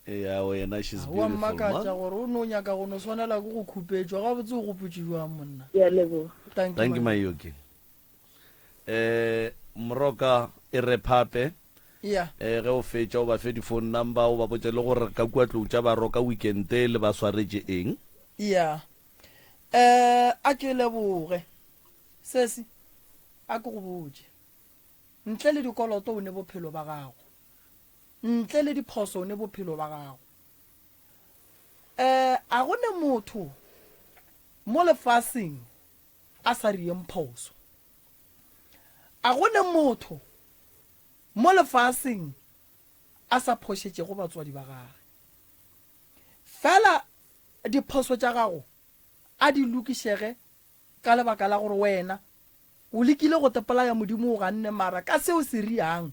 ya wena she's wa beautiful mmakatša gore o no nyaka go no swanela ke go khupetšwa ga botse go putšiwa monna ya lebo thank you Mayoki moroka e re phape ge o fetša o ba fe di-phone number o ba botse le gore ka kua tlou tša baroka weekend le ba swaretše eng a ke leboge sesi a ke go botse ntle le dikoloto o ne bophelo ba gago ntle le diphoso o ne bophelo ba gago a go ne motho mo lefaseng a sa rieng phoso a go ne motho mo lefaseng a sa phošetše go batswadi ba gage fela diphoso tša gago a di lokišege ka lebaka la gore wena o lekile go tepolaya modimo o ganne mara ka seo se riang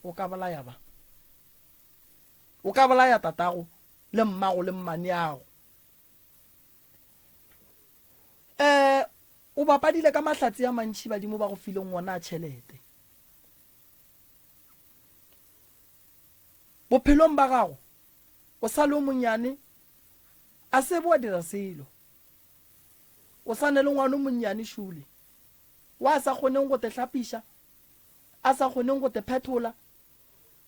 o ka bolaya tatago le mmago le mmane yago o bapadile ka mahlatsi a mantši badimo ba go fileng ngwana a tšhelete bophelong ba gago o sa le o monyane a se bo a dira selo o sa ne le ngwana o monnyane šule wa sa kgoneng go te hlapiša a sa kgoneng go te phetola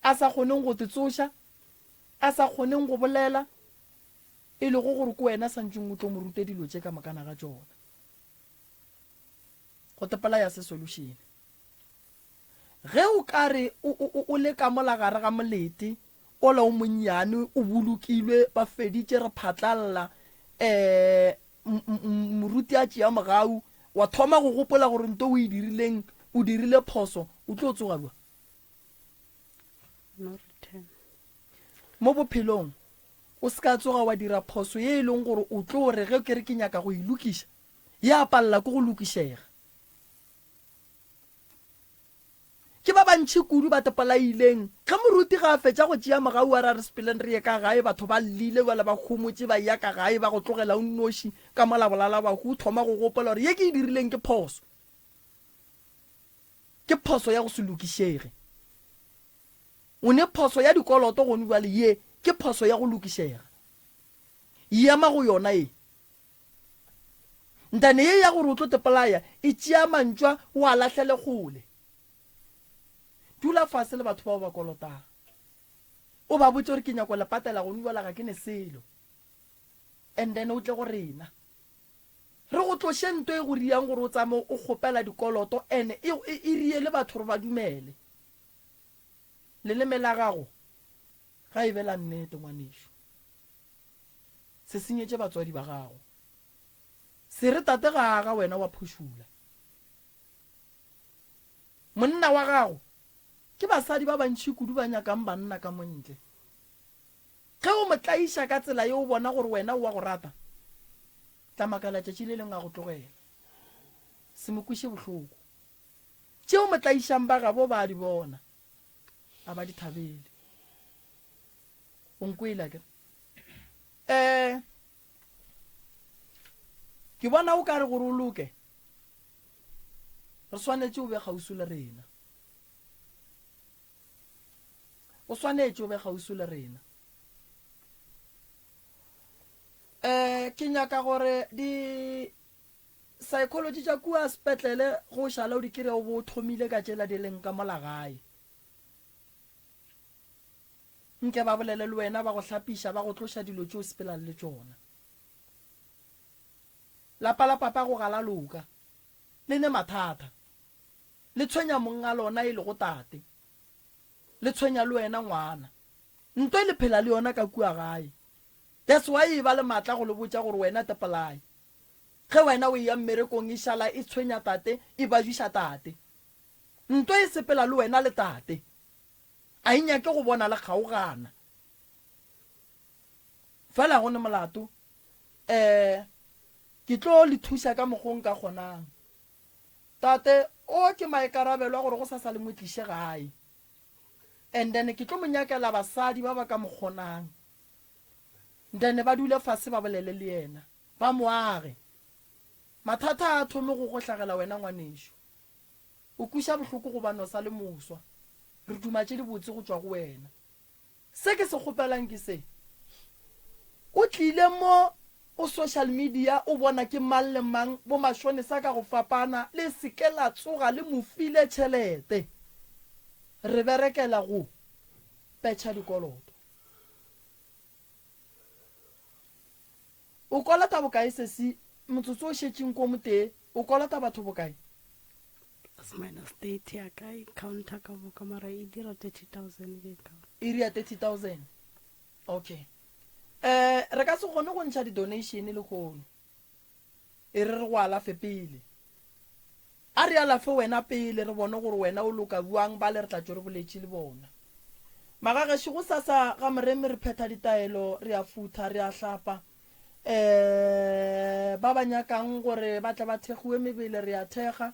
a sa kgoneng go te tsoša a sa kgoneng go bolela e le go gore ko wena santseng o tlo mo rute dilo tše ka makana ga tšona go tepela ya se solution ge o ka re o le ka molagare ga molete o la o monnyane o bolokilwe ba feditše re phatlalla moruti a tšea mogau wa thoma go gopola gore nto o e dirileng o dirile phoso o tlo tsoga lwa mo bophelong o se ka tsoga wa dira phoso ye e leng gore o tlo re ge o kere ke nyaka go ilokiša ya palela ko go lokišega ke ba bantšhi kudu ba tepalaileng ge moruti ga a fetša go tšea mogau a ra re sepeleng re ye ka gae batho ba lile bala ba khomotse ba ya ka gae ba go tlogela o nnoši ka molabolala ba go thoma go gopola gore ye ke e dirileng ke phoso ya go se lokišege o ne phoso ya dikoloto gone bjale ye ke phoso ya go lokišega ema go yona e ntane ye ya gore o tlo tepelaya e tšea mantšwa o a latlhele kgole dula fase le batho bao ba kolotang o ba botse gore ke nyako lepatela go nubala ga ke ne selo and then o tle go rena re go tloshe nto e go riang gore o tsame o kgopela dikoloto ene e rie le batho gore ba dumele leleme la gago ga e bela nnete ngwanešo se senyetse batswadi ba gago se re tate ga aga wena wa phušula monna wa gago ke basadi ba bantši kudu ba nyakang banna ka montle ge o mo tlaiša ka tsela ye o bona gore wena o wa go rata tla makala tšatši le leng a go tlogela se mo kweše bohloko tšeo mo tlaišang ba gabo ba di bona a ba di thabele o nkwela ke ke bona o ka re gore o loke re swanetše o be gausu le rena o swanetše o be gausu le rena ke nyaka gore di psychology tša kua sepetlele go šala o di kire o bo thomile ka tšela di leng ka molagae nke ba bolele le wena ba go hlapiša ba go tloša dilo tšeo sepelang le tšona lapa la papa go gala loka le ne mathata le tshwenya monga lona e le go tate le tshwenya le wena ngwana nto e le phela le yona ka kua gae that's why e ba le matla go le botša gore wena tepelae ge wena o ya mmerekong e šala e tshwenya tate e bajuša tate nto e sepela le wena le tate a e nyake go bona le kgaogana fela go ne molato ke tlo le thuša ka mokgong ka kgonang tate o ke maikarabelo a gore go sa sa le motliše gae and then ke tlo monyakela basadi ba ba ka mokgonang then ba dule fase ba bolele le yena ba moage mathata a thome go go hlagela wena ngwanešo o kuša bohloko go bano sa le moswa re dumatše di botse go tswa go wena se ke se kgopelang ke se o tlile mo o social media o bona ke mang le mang bo mashone sa ka go fapana le seke la tsoga le mofile tšhelete re berekela go petšha dikoloto o kolota bokae sesi motsotso o šetšeng ko motee o kolota batho bokae minus 30 ya ka counter ka boka mara e dira 30,000 ke ka e ria 30,000 okay re ka se gone go ntšha di-donation le kgono e re go alafe pele a re alafe wena pele re bone gore wena o loka buang ba le re tla tšo re boletše le bona magagešo go sasa ga moremi re phetha ditaelo re a futha re a hlapa ba ba nyakang gore ba tla ba thegiwe mebele re a thega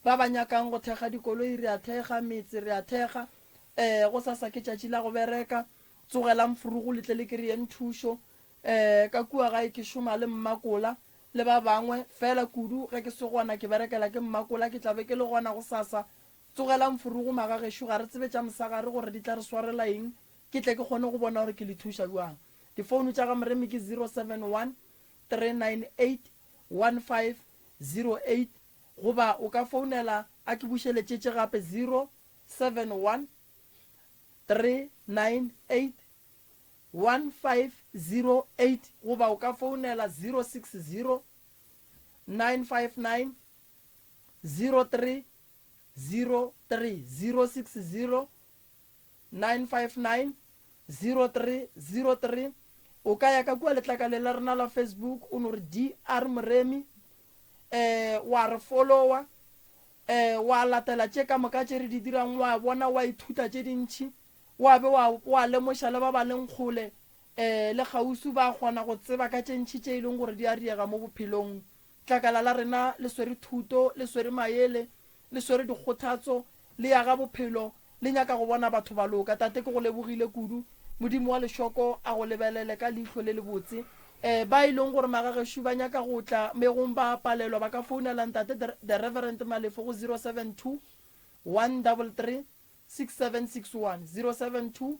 ba ba nyakang go thega dikoloi re a thega metse re a thega go sasa ke tšatši la go bereka tsogelang furugo letle le kry-e nthušo ka kua gae ke šoma le mmakola le ba bangwe fela kudu ge ke se gona ke berekela ke mmakola ke tlabe ke le gona go sasa tsogelang furugo magagešo ga re tsebe tša mosagare gore di tla re swarela eng ke tle ke kgone go bona gore ke le thuša jwang difounu tša ga moremi ke 071 398 1508 goba o ka founela a ke bušeletšetše gape 071 398 1508 goba o ka founela 060 959 0303 060 959 0303 o ka ya ka kua letlakale la rena la Facebook o no re DR Moremi wa re followa wa latela tše ka moka tše re di dirang wa bona wa ithuta tše dintšhi wa be wa lemoša le ba ba leng kgole le gausu ba kgona go tseba ka tše ntšhi tše e leng gore di a riega mo bophelong tlakala la rena le swere thuto le swere maele le swere dikgothatso le ya ga bophelo le nyaka go bona batho ba loka tate ke go lebogile kudu modimo wa lešoko a go lebelele ka leihlo le le botse ba e leng gore magagešo ba nyaka go tla megong ba palelwa ba ka founelang tate the reverend malefo go 072 133 6761 072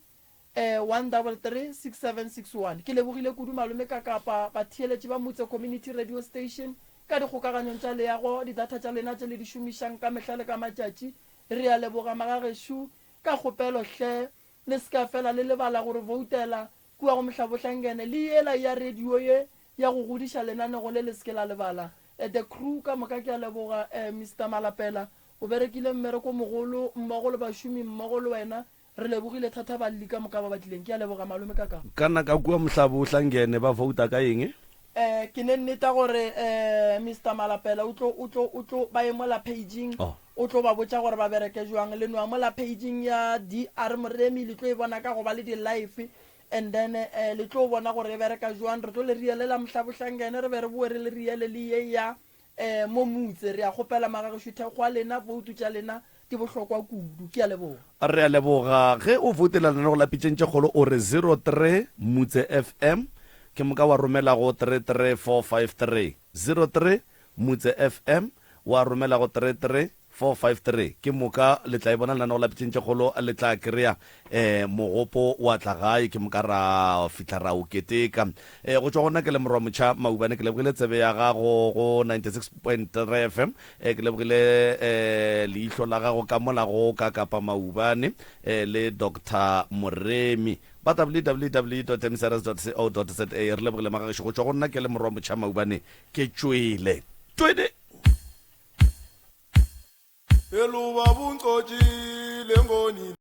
133 6761 ke lebogile kudu malome ka kapa batheeletše ba motse community radio station ka dikgokaganyong tša leago didata tša lena tše le di šomišang ka mehla le ka matšatši re a leboga magagešo ka kgopelo hle le ska fela le lebala gore voutela kua go mehlabohlangene le yela ya radio ye ya go godiša lenanego le le seke la lebala the crew ka moka ke a leboga Mr Malapela o berekile mmereko mogolo mmogo le bašomi mmogo le wena re lebogile thata ba lika moka ba batlileng ke a leboga malome kaka kana ka kua mohlabo o hlangene ba vouta ka eng ke ne nneta gore Mr Malapela o tlo ba emola paging o tlo ba botsa gore ba bereke jwang le noa mola paging ya DR Moremi le tlo e bona ka go ba le di live and then le tlo bona gore e bereka jwang re tlo le rielela mohlabo hlangene re be re boe re le riele le ye ya mo mutse re a gopela magago shutha go lena voutu tša lena ke bohlokwa kudu ke a leboga re a leboga ge o votelana go la pitšentše kgolo o re 03 mutse FM ke moka wa romela go 33453 03 mutse FM wa romela go 33453 ke moka le tla e bona lana go la pitšentše kgolo le tla kry-a mogopo wa tla gae ke moka ra fitlha ra o keteka go tšwa gona ke le morwa motšha maubane ke lebogile tsebe ya gago go 96.3 FM ke lebogile leihlo la gago ka molago ka kapa maubane le Dr Moremi ba www.msrs.co.za re lebogile magagišo go tšwa go nna ke le morwa motšha maubane ke tšwele twede eluba bunqotshile ngoni